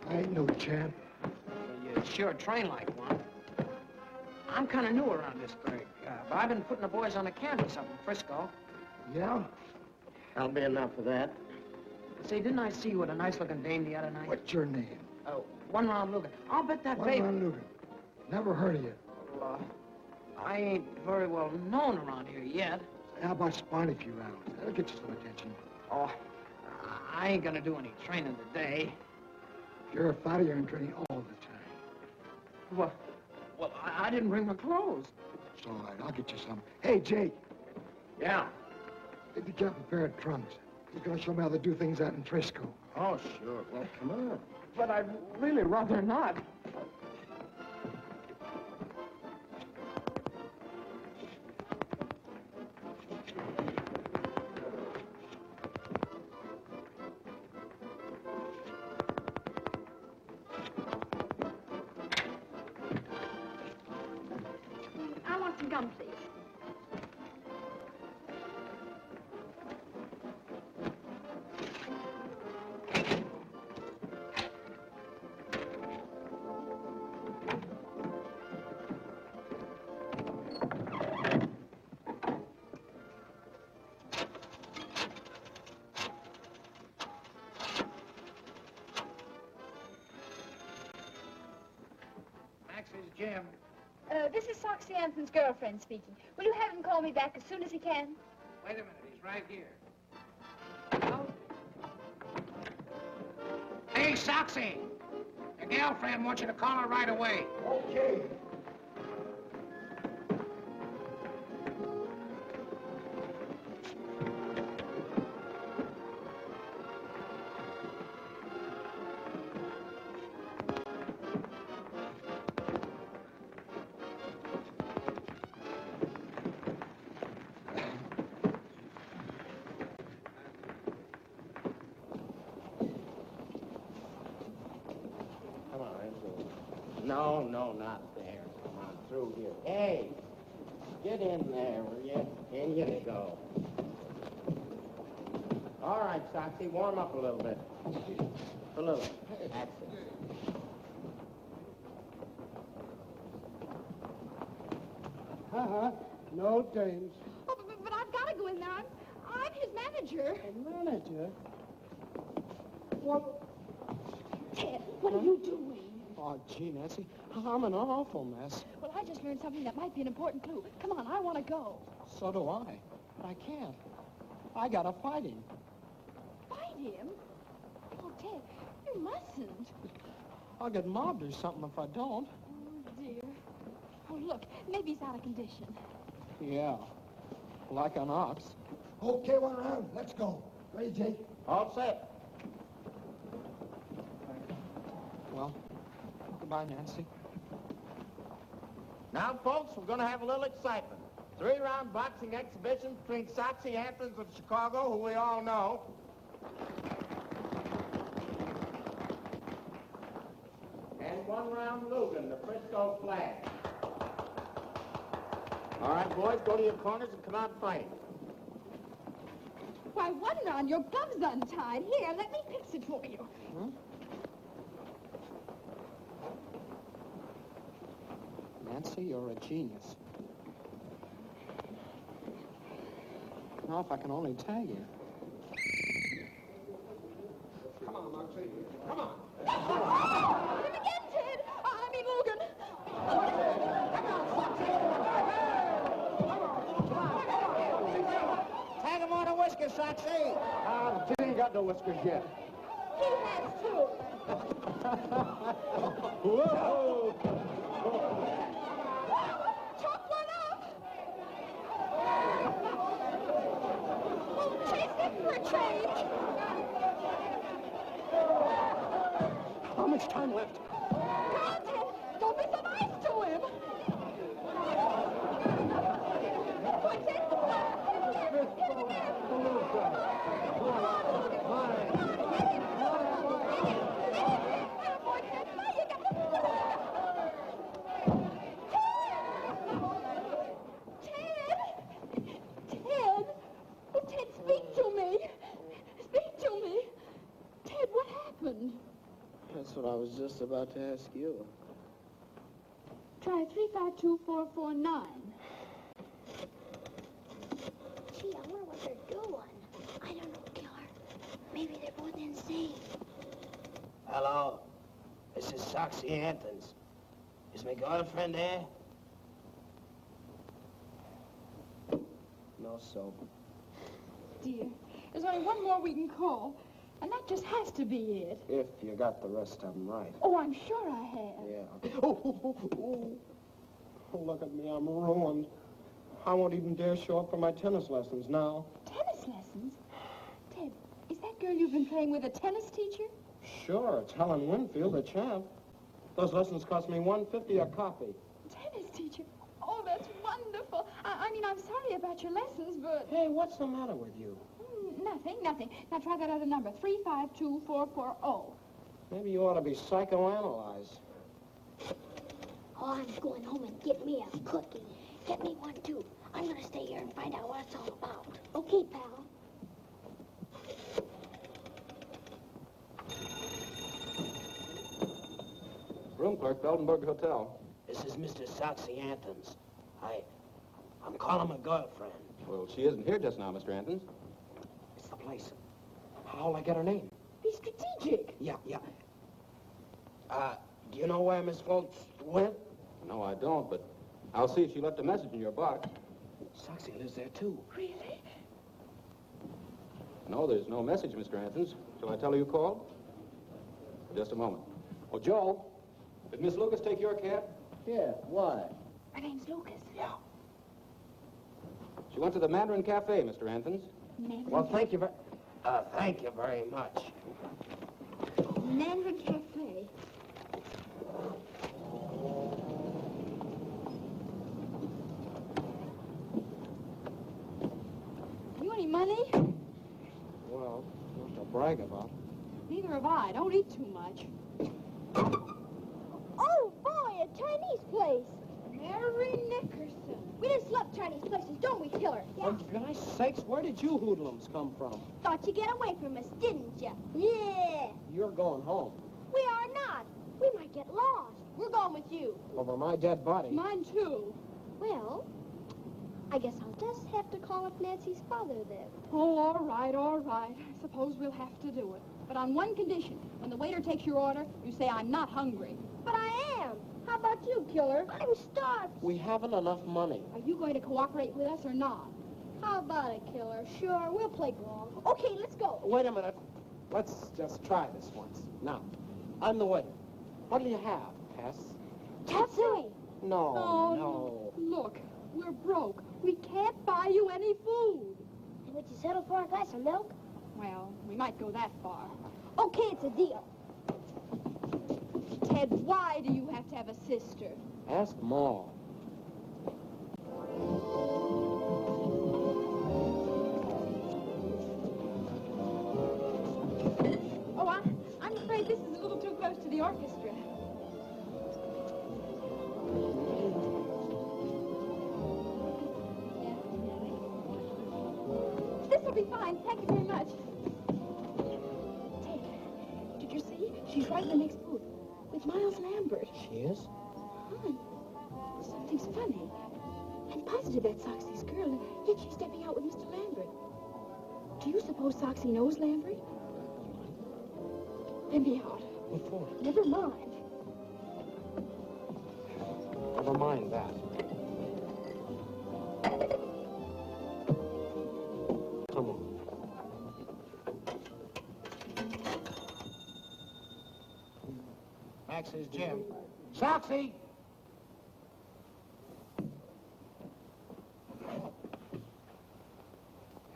S13: I ain't no champ.
S10: You sure train like one. I'm kind of new around this burg, but I've been putting the boys on the canvas up in Frisco.
S13: Yeah?
S10: That'll be enough of that. Say, didn't I see you with a nice-looking dame the other night?
S13: What's your name?
S10: One round Lugan. I'll bet that baby...
S13: One round Lugan. Never heard of you.
S10: Well, I ain't very well known around here yet.
S13: How about spine a few rounds? That'll get you some attention.
S10: Oh, I ain't gonna do any training today.
S13: If you're a fighter, you're in training all the time.
S10: Well, I didn't bring my clothes.
S13: It's all right. I'll get you some. Hey, Jake.
S10: Yeah?
S13: Get the captain a pair of trunks. He's gonna show me how they do things out in Frisco.
S10: Oh, sure. Well, come on. But I'd really rather not.
S5: I want some gum, please.
S14: Jim.
S4: This is Soxy Anthony's girlfriend speaking. Will you have him call me back as soon as he can?
S14: Wait a minute, he's right here. Hey, Soxy! Your girlfriend wants you to call her right away.
S13: Okay.
S10: No, not there. Come on, through here. Hey, get in there, will you? In you go. All right, Soxy, warm up a little bit. A little. That's it.
S12: No dames.
S11: Oh, but I've got to go in there. I'm his manager.
S12: Manager?
S11: What? Ted, what are you doing?
S10: Oh, gee, Nancy, I'm in an awful mess.
S11: Well, I just learned something that might be an important clue. Come on, I want to go.
S10: So do I. But I can't. I gotta fight him.
S11: Fight him? Oh, Ted, you mustn't.
S10: I'll get mobbed or something if I don't.
S11: Oh, dear. Oh, look, maybe he's out of condition.
S10: Yeah, like an ox.
S13: Okay, one round. Let's go. Ready, Jake?
S10: All set. Well, goodbye, Nancy. Now, folks, we're going to have a little excitement. 3-round boxing exhibition between Soxy Anthony of Chicago, who we all know, and 1-round Lugan, the Frisco Flag. All right, boys, go to your corners and come out fighting.
S11: Why, 1 round, your gum's untied. Here, let me fix it for you.
S10: Hmm? Nancy, you're a genius. Now, if I can only tag you.
S12: Come on, Moxie. Come on.
S11: Him again, Ted. I mean, Logan.
S10: Tag him on a whisker, Soxy.
S12: The kid ain't got no whiskers yet.
S11: He has too.
S12: Whoa!
S10: How much time left?
S4: God, Ted, don't be so nice to him.
S15: That's what I was just about to ask you.
S4: Try 352449.
S5: Gee, I wonder what they're doing. I don't know, Killer. Maybe they're both insane.
S15: Hello. This is Soxy Anthons. Is my girlfriend there? No soap.
S11: Dear, there's only one more we can call, and that just has to be it.
S15: If you got the rest of them right.
S11: Oh, I'm sure I have.
S15: Yeah. Oh, look at me, I'm ruined. I won't even dare show up for my tennis lessons now.
S11: Tennis lessons? Ted, is that girl you've been playing with a tennis teacher?
S15: Sure, it's Helen Winfield, the champ. Those lessons cost me $1.50 a copy.
S11: Tennis teacher? Oh, that's wonderful. I mean, I'm sorry about your lessons, but...
S15: Hey, what's the matter with you?
S11: Nothing. Now try that other number, 352440.
S15: Maybe you ought to be psychoanalyzed.
S5: Oh, I'm going home and get me a cookie. Get me one, too. I'm going to stay here and find out what it's all about. Okay, pal.
S18: Room clerk, Beldenburg Hotel.
S15: This is Mr. Soxy Anthons. I'm calling my girlfriend.
S18: Well, she isn't here just now, Mr. Anthons.
S15: It's the place. How'll I get her name?
S11: Be strategic.
S15: Yeah. Do you know where Miss Foltz went?
S18: No, I don't, but I'll see if she left a message in your box.
S15: Soxy lives there, too.
S11: Really?
S18: No, there's no message, Mr. Anthons. Shall I tell her you called? Just a moment. Oh, Joe, did Miss Lucas take your cab?
S10: Yeah, why?
S11: Her name's Lucas.
S15: Yeah.
S18: She went to the Mandarin Cafe, Mr. Anthons.
S15: Well, thank you very much.
S11: Mandarin Cafe. You any money?
S15: Well, not to brag about.
S11: Neither have I. Don't eat too much.
S5: Oh, boy, a Chinese place.
S11: Mary Nickerson.
S5: We just love Chinese places, don't we, Killer?
S15: For gosh sakes, where did you hoodlums come from?
S5: Thought you'd get away from us, didn't you? Yeah.
S15: You're going home.
S5: We are not. We might get lost. We're going with you.
S15: Over my dead body.
S11: Mine, too.
S5: Well, I guess I'll just have to call up Nancy's father then.
S11: Oh, all right. I suppose we'll have to do it. But on one condition. When the waiter takes your order, you say, I'm not hungry.
S5: But I am. How about you, Killer? I'm starved.
S15: We haven't enough money.
S11: Are you going to cooperate with us or not?
S5: How about it, Killer? Sure, we'll play ball. Okay, let's go.
S15: Wait a minute. Let's just try this once. Now, I'm the waiter. What do you have, Tess?
S5: Tattoo.
S15: No.
S11: Look, we're broke. We can't buy you any food.
S5: And would you settle for a glass of milk?
S11: Well, we might go that far.
S5: Okay, it's a deal.
S11: Ted, why do you have to have a sister?
S15: Ask Ma.
S11: Oh, I'm afraid this is a little too close to the orchestra. This'll be fine. Thank you very much. Ted, did you see? She's right in the next booth with Miles Lambert.
S15: She is?
S11: Hon, something's funny. I'm positive that's Soxy's girl, yet she's stepping out with Mr. Lambert. Do you suppose Soxy knows Lambert? Let me out.
S15: Before.
S11: Never mind.
S15: Never mind that. Come on. Max's gym. Soxy!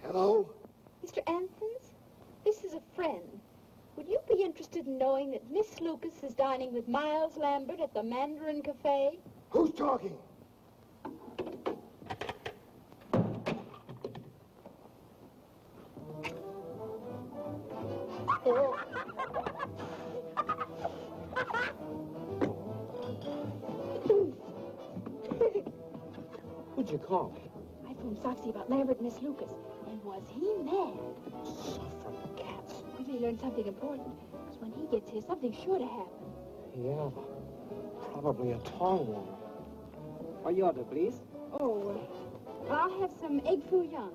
S13: Hello?
S11: Mr. Anthons, this is a friend. Would you be interested in knowing that Miss Lucas
S4: Lucas is dining with Miles Lambert at the Mandarin Cafe?
S13: Who's talking?
S3: Who'd you call?
S4: I phoned Soxy about Lambert and Miss Lucas. And was he mad?
S3: Suffering cats.
S4: We may learn something important. Because when he gets here, something's sure to happen.
S3: Yeah, probably a tall one. What you order, please?
S4: Oh, I'll have some egg foo young.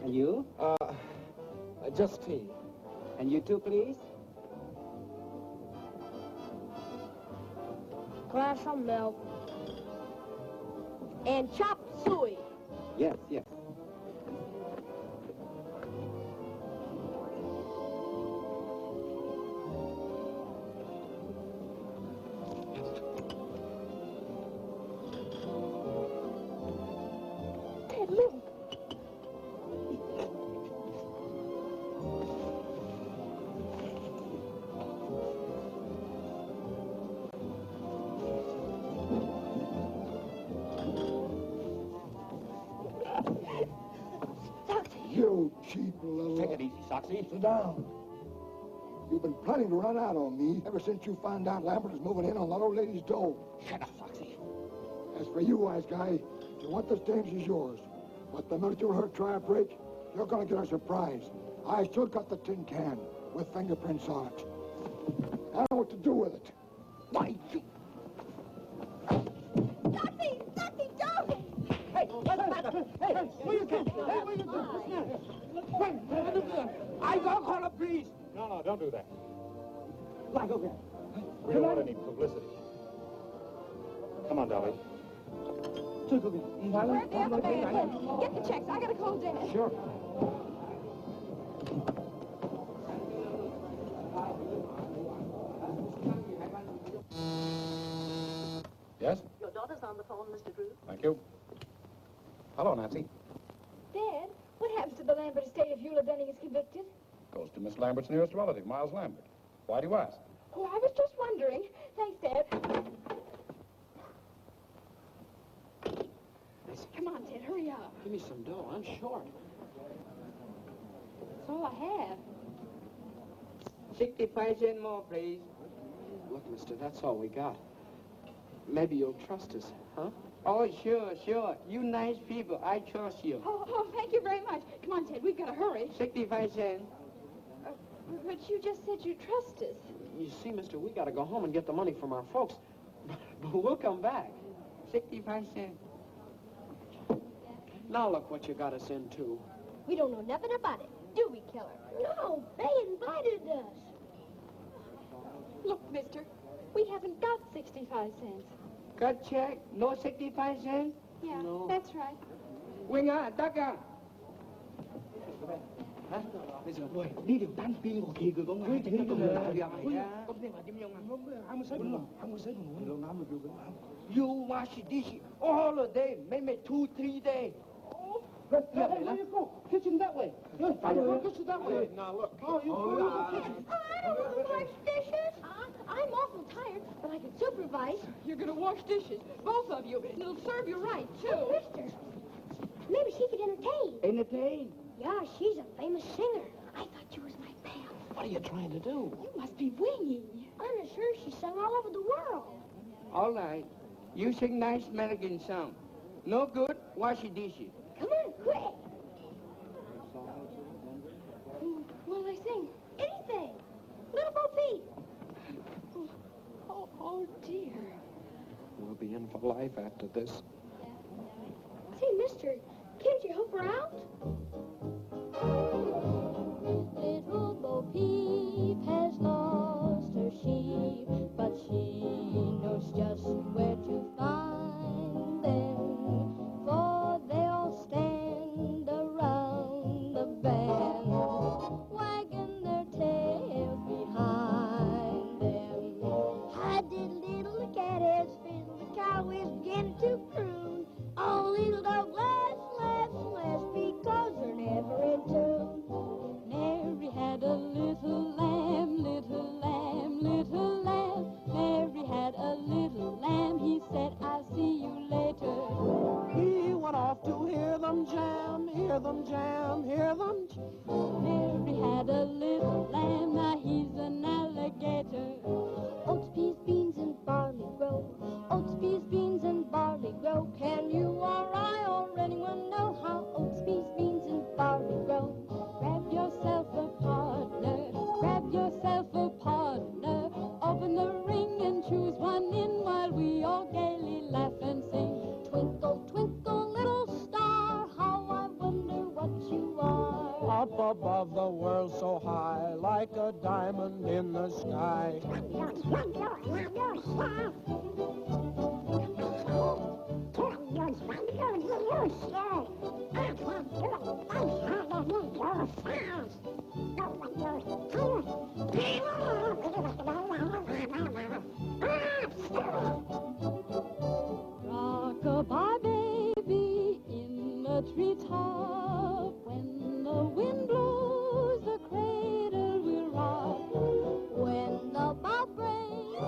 S3: And you? Just tea. And you too, please?
S5: Glass of milk. And chop suey.
S3: Yes, yes.
S5: Ted, look.
S13: You cheap little...
S3: Take it easy, Soxy.
S13: Sit down. You've been planning to run out on me ever since you found out Lambert is moving in on that old lady's dough.
S3: Shut up, Soxy.
S13: As for you, wise guy, you want this dame, she's yours. But the minute you let her try a break, you're going to get a surprise. I still got the tin can with fingerprints on it. I don't know what to do with it. Why, you...
S5: Soxy! Soxy, don't!
S12: Hey, where you going? Hey, where you going? I gotta call the police.
S18: No, don't do that.
S12: Like, okay.
S18: We don't want any publicity. Come on, Dolly.
S11: Where's the other man? Get the checks. I gotta call Dad.
S18: Sure. Yes?
S4: Your daughter's on the phone, Mr. Drew.
S18: Thank you. Hello, Nancy.
S11: Dad, what happens to the Lambert estate if Eula Dunning is convicted?
S18: Goes to Miss Lambert's nearest relative, Miles Lambert. Why do you ask?
S11: Oh, I was just wondering. Thanks, Dad. Come on, Ted, hurry up.
S3: Give me some dough. I'm short.
S11: That's all I have.
S10: 65 cents more, please. Look, mister, that's all we got. Maybe you'll trust us, huh? Oh, sure. You nice people. I trust you.
S11: Oh, thank you very much. Come on, Ted, we've got to hurry.
S10: 65 cents.
S11: But you just said you trust us.
S3: You see, mister, we gotta go home and get the money from our folks. But we'll come back.
S10: 65 cents.
S3: Now look what you got us into.
S5: We don't know nothing about it, do we, Killer? No, they invited us.
S11: Look, mister, we haven't got 65 cents.
S10: Cut check? No 65 cents?
S11: Yeah, that's right.
S10: Winger, Tucker.
S3: Hả? Bây giờ đi điều tan pin của kỳ của ngài thì nó còn là gì vậy? Không thể mà điểm nhau mà không có
S10: You wash dish all a day, maybe 2-3 days.
S12: Where you go? Kitchen that way. Yeah, kitchen that way.
S18: Now, look.
S12: Oh, you go to the kitchen.
S5: I don't want to wash dishes. I'm awful tired, but I can supervise.
S11: You're going to wash dishes, both of you. And it'll serve you right, too.
S5: Hey, mister, maybe she could entertain.
S10: Entertain?
S5: Yeah, she's a famous singer. I thought you was my pal.
S3: What are you trying to do?
S11: You must be winging.
S5: I'm sure she sung all over the world.
S10: All right. You sing nice American song. No good, wash your dishes.
S5: Come on, quick.
S11: What'll I sing?
S5: Anything. Little Bo Peep.
S11: Oh, dear.
S18: We'll be in for life after this.
S5: Say, mister, can't you help her out?
S19: Little Bo Peep has lost her sheep, but she knows just where to find them, for they'll stand around the bend, wagging their tails behind them. Hi did little cat has fizzled, the cow is beginning to croon. Oh, little dog, last, because treetop. When the wind blows, the cradle will rock. When the bough breaks,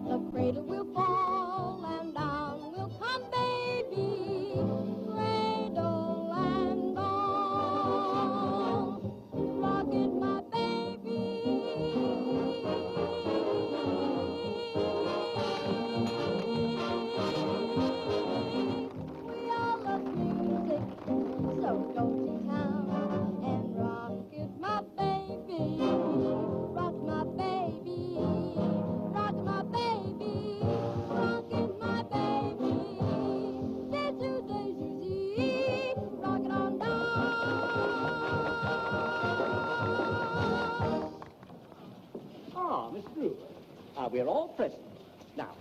S19: the cradle will fall, and down will come baby, cradle and all. Rock it, my baby. We all love music, so go to town and rock it, my baby. Rock my baby, rock my baby, rock it, my baby. Daisy, daisy, rock it on down.
S3: Ah, Miss Drew. We're all present. Now,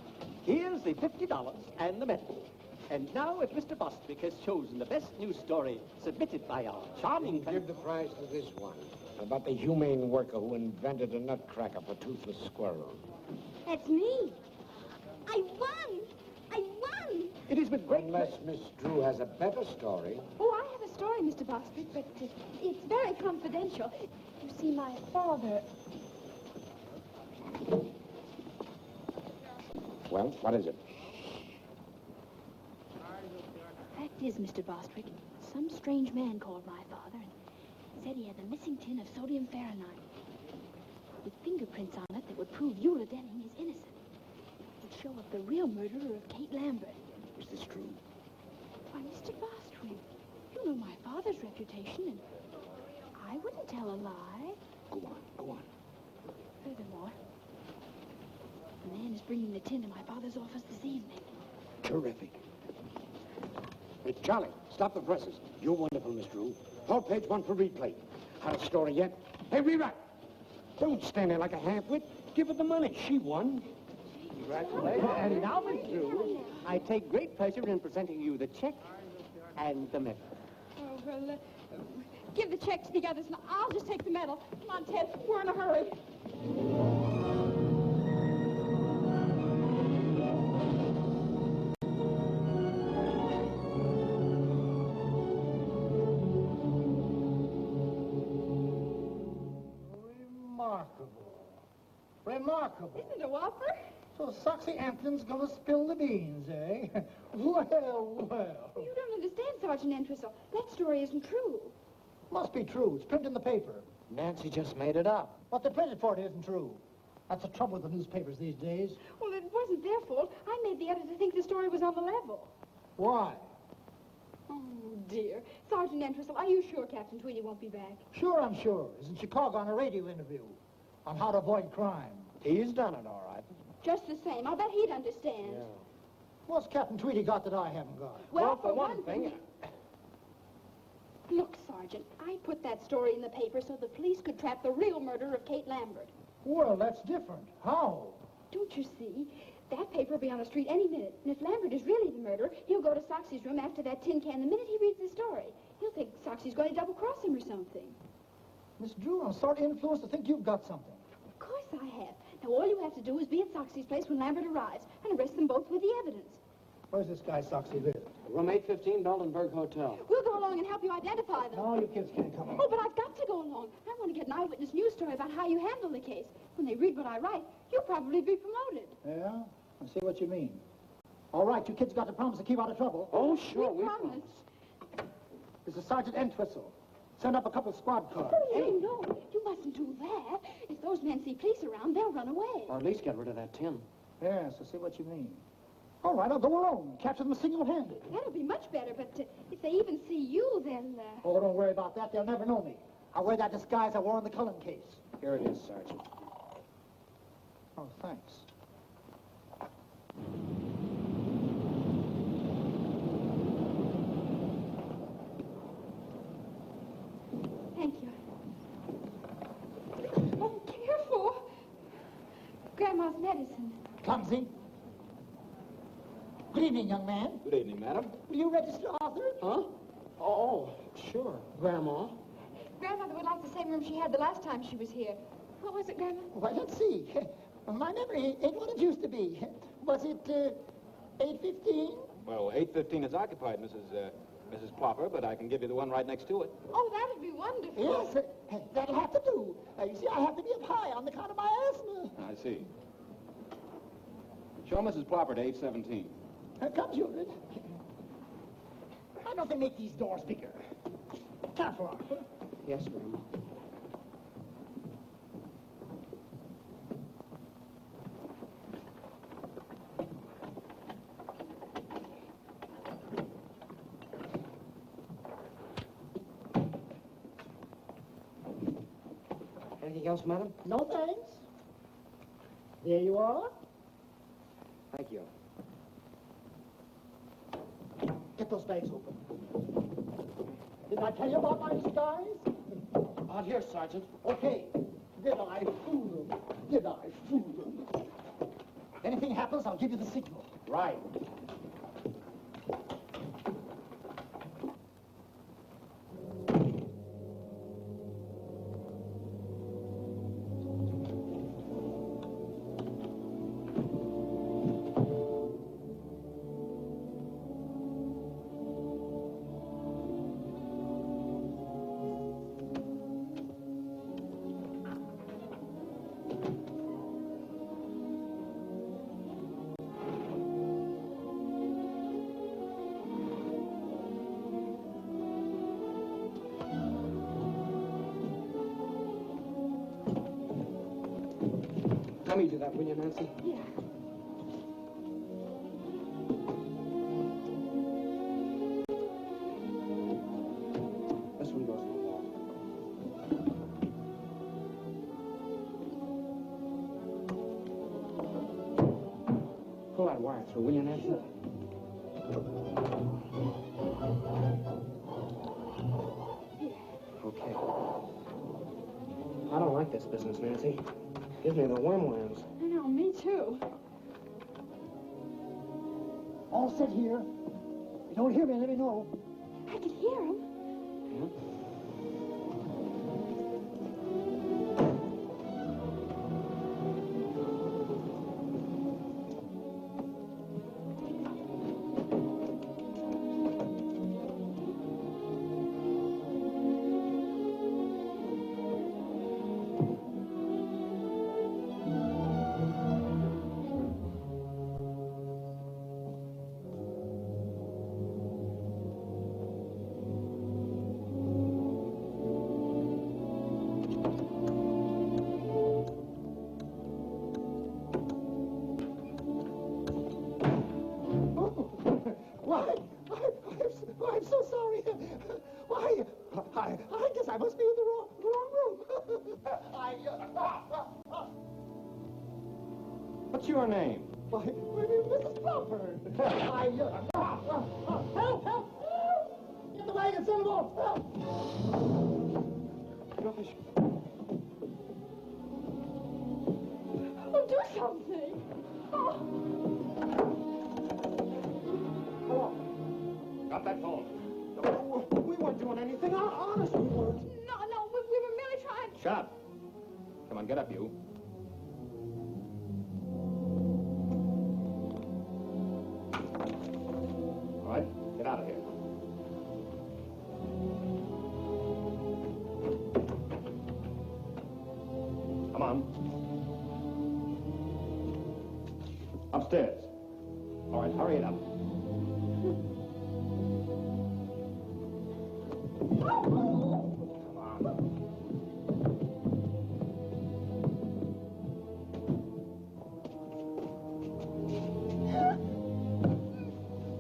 S3: here's the $50 and the medal. And now, if Mr. Bostwick has chosen the best news story submitted by our charming...
S1: Give the prize to this one, about the humane worker who invented a nutcracker for toothless squirrels.
S5: That's me. I won. I won.
S3: It is with great
S1: Unless Miss Drew has a better story.
S11: Oh, I have a story, Mr. Bostwick, but it's very confidential. You see, my father...
S1: Well, what is it?
S4: Fact is, Mr. Bostwick, some strange man called my father and said he had the missing tin of sodium fahrenheit with fingerprints on it that would prove Eula Denning is innocent. It would show up the real murderer of Kate Lambert.
S1: Is this true?
S4: Why, Mr. Bostwick, you know my father's reputation, and I wouldn't tell a lie.
S1: Go on, go on.
S4: Furthermore, the man is bringing the tin to my father's office this evening.
S1: Terrific. Hey, Charlie, stop the presses. You're wonderful, Miss Drew. Hold page 1 for replay. Had a story yet? Hey, rewrite. Don't stand there like a half-wit. Give her the money. She won.
S3: Congratulations. And now, Miss Drew, I take great pleasure in presenting you the check and the medal.
S11: Oh, well, give the check to the others, and I'll just take the medal. Come on, Ted, we're in a hurry.
S12: Remarkable.
S11: Isn't it a whopper?
S12: So Soxy Ampton's gonna spill the beans, eh? Well, well.
S11: You don't understand, Sergeant Entwistle. That story isn't true.
S12: Must be true. It's printed in the paper.
S8: Nancy just made it up.
S12: What they printed for it isn't true. That's the trouble with the newspapers these days.
S11: Well, it wasn't their fault. I made the editor think the story was on the level.
S12: Why?
S11: Oh, dear. Sergeant Entwistle, are you sure Captain Tweedy won't be back?
S12: Sure, I'm sure. He's in Chicago on a radio interview on how to avoid crime.
S8: He's done it, all right.
S11: Just the same. I'll bet he'd understand.
S8: Yeah.
S12: What's Captain Tweedy got that I haven't got?
S11: Well, for one thing... Look, Sergeant, I put that story in the paper so the police could trap the real murderer of Kate Lambert.
S12: Well, that's different. How?
S11: Don't you see? That paper will be on the street any minute. And if Lambert is really the murderer, he'll go to Soxy's room after that tin can the minute he reads the story. He'll think Soxy's going to double-cross him or something.
S12: Miss Drew, I'm sort of influenced to think you've got something.
S11: Of course I have. Now, all you have to do is be at Soxy's place when Lambert arrives and arrest them both with the evidence.
S12: Where's this guy Soxy live?
S10: Room 815, Daltonburg Hotel.
S11: We'll go along and help you identify them.
S12: No, you kids can't come
S11: Oh, but I've got to go along. I want to get an eyewitness news story about how you handle the case. When they read what I write, you'll probably be promoted.
S12: Yeah? I see what you mean. All right, you kids got to promise to keep out of trouble.
S10: Oh, sure, we
S11: promise.
S12: This is Sergeant Entwistle. Send up a couple of squad cars.
S11: Oh, no, you mustn't do that. If those men see police around, they'll run away.
S10: Or at least get rid of that tin.
S12: Yes, I see what you mean. All right, I'll go alone. Capture them single-handed.
S11: That'll be much better, but if they even see you, they'll...
S12: Oh, don't worry about that. They'll never know me. I'll wear that disguise I wore in the Cullen case.
S10: Here it is, Sergeant.
S12: Oh, thanks.
S11: Thank you. Oh, careful. Grandma's medicine.
S12: Clumsy. Good evening, young man.
S18: Good evening, madam.
S12: Will you register author?
S10: Huh? Oh, sure, Grandma.
S11: Grandmother would like the same room she had the last time she was here. What was it, Grandma?
S12: Well, let's see. My memory ain't what it used to be. Was it 8:15?
S18: Well, 815 is occupied, Mrs. Mrs. Plopper, but I can give you the one right next to it.
S11: Oh, that'd be wonderful.
S20: Yes, that'll have to do. You see, I have to be up high on account of my asthma.
S18: I see. Show Mrs. Plopper to 817.
S20: Come, children. Why don't they make these doors bigger? Careful, Arthur.
S10: Yes, ma'am. Anything else, madam?
S20: No thanks. There you are.
S10: Thank you.
S20: Get those bags open. Didn't I tell you about my disguise?
S10: Out here, Sergeant.
S20: Okay. Did I fool them? Did I fool them? Anything happens, I'll give you the signal.
S10: Right. Let me do that, will you, Nancy?
S11: Yeah.
S10: This one goes on the wall. Pull that wire through, will you, Nancy? Okay. I don't like this business, Nancy. Gives me the wormlands.
S11: I know, me too.
S20: All set here. If you don't hear me, let me know.
S11: I could hear him.
S20: I'm so sorry. Why, I guess I must be in the wrong room.
S18: What's your name?
S20: Why, Mrs. Plopper. Help! Get the wagon, send them off. Help!
S18: Gosh.
S11: Oh, do something.
S18: Hello. Got that phone?
S20: No, we weren't doing anything. Honest, we weren't.
S11: No, we were merely trying.
S18: Shut up. Come on, get up, you. All right, get out of here. Come on. Upstairs. All right, hurry it up.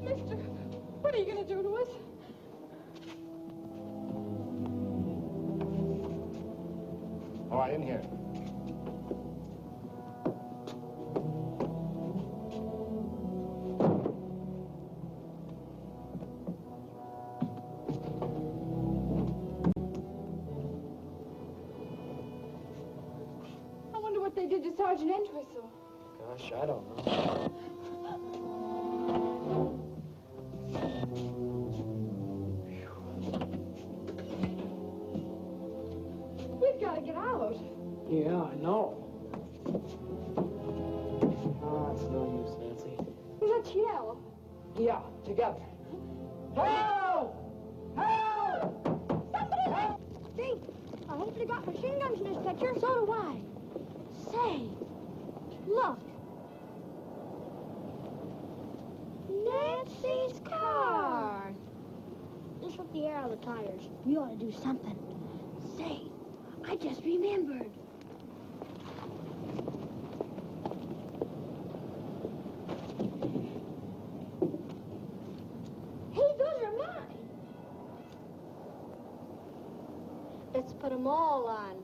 S11: Mister, what are you going to do to us?
S18: All right, in here.
S11: I wonder what they did to Sergeant Entwistle.
S10: Gosh, I don't know.
S11: We've got to get out.
S10: Yeah, I know. Oh, it's no use, Nancy.
S11: Let's yell.
S10: Yeah, together. Help!
S5: actually got machine guns in his picture. So do I. Say, look. Nancy's car. Just with the air on the tires. We ought to do something. Say, I just remembered. Hey, those are mine. Let's put them all on.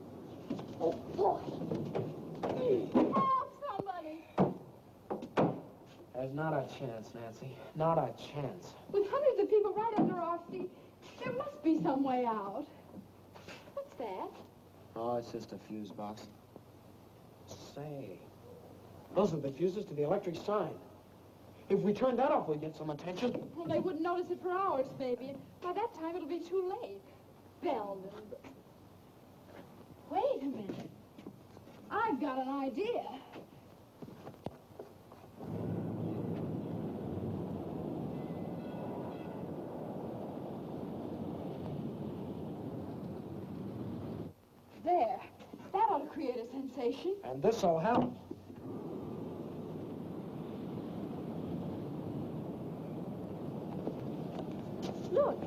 S5: Oh, boy. Help somebody.
S9: There's not a chance, Nancy. Not a chance.
S11: With hundreds of people right under our feet, there must be some way out. What's that?
S9: Oh, it's just a fuse box.
S15: Say, those are the fuses to the electric sign. If we turn that off, we'll get some attention.
S11: Well, they wouldn't notice it for hours, maybe. And by that time, it'll be too late. Belden. Wait a minute. I've got an idea. There. That ought to create a sensation.
S15: And this'll help.
S11: Look.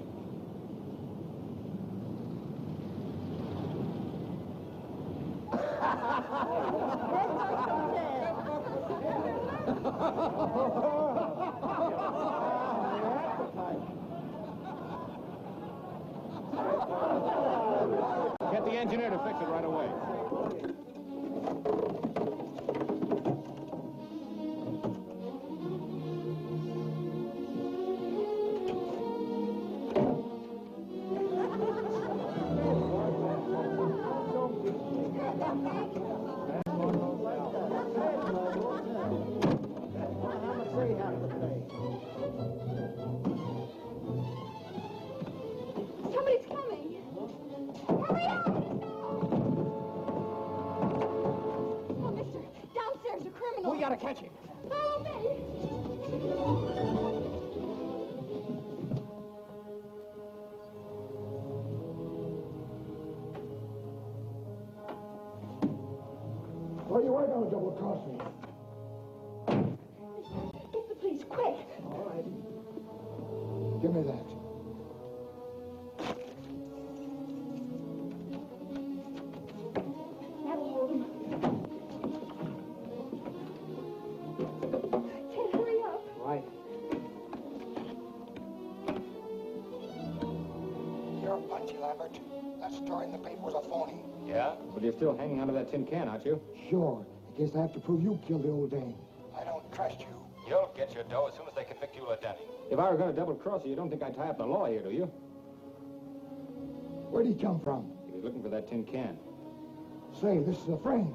S18: Get the engineer to fix it right away.
S11: Somebody's coming. Hurry up! Oh, mister, downstairs a criminal.
S15: We gotta catch him.
S11: Follow me.
S13: Where you ain't gonna double cross me.
S11: Get the police, quick.
S13: All right. Give me that.
S11: That'll hold him. Ted, hurry up.
S15: Right.
S13: You're punchy, Lambert. That story in the paper was a phony.
S18: Yeah? But you're still hanging onto that tin can, aren't you?
S13: Sure. I guess I have to prove you killed the old dame. I don't trust you.
S18: You'll get your dough as soon as they convict you of Denny. If I were going to double-cross you, you don't think I'd tie up the law here, do you?
S13: Where'd he come from?
S18: He was looking for that tin can.
S13: Say, this is a frame.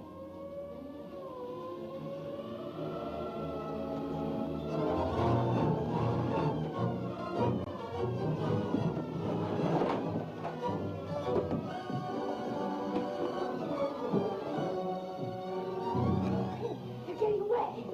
S11: They're getting away.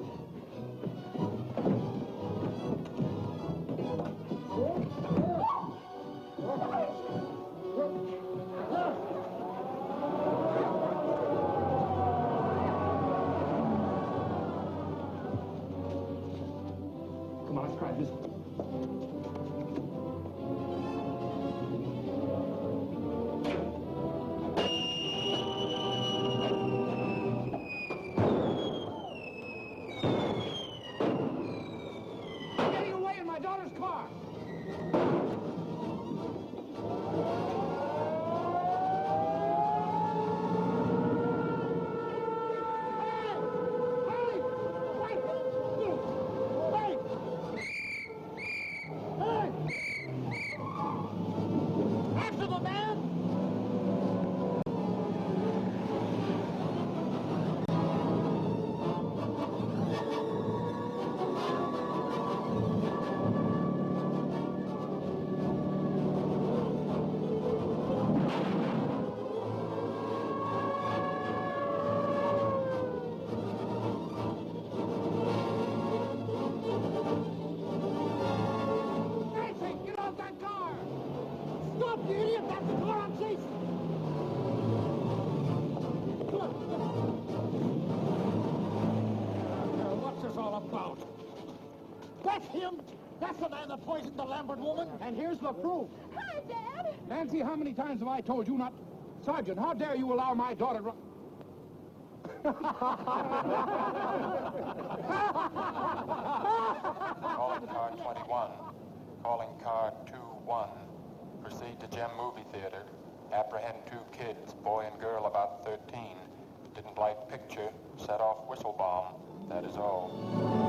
S18: Come on, let's try this.
S15: They're getting away in my daughter's car. After the man!
S20: That's him. That's the man that poisoned the Lambert woman.
S12: And here's the proof.
S11: Hi, Dad.
S12: Nancy, how many times have I told you not... Sergeant, how dare you allow my daughter to...
S21: Calling car 21. Calling car 21. Proceed to Gem Movie Theater. Apprehend 2 kids, boy and girl about 13. Didn't light picture. Set off whistle bomb. That is all.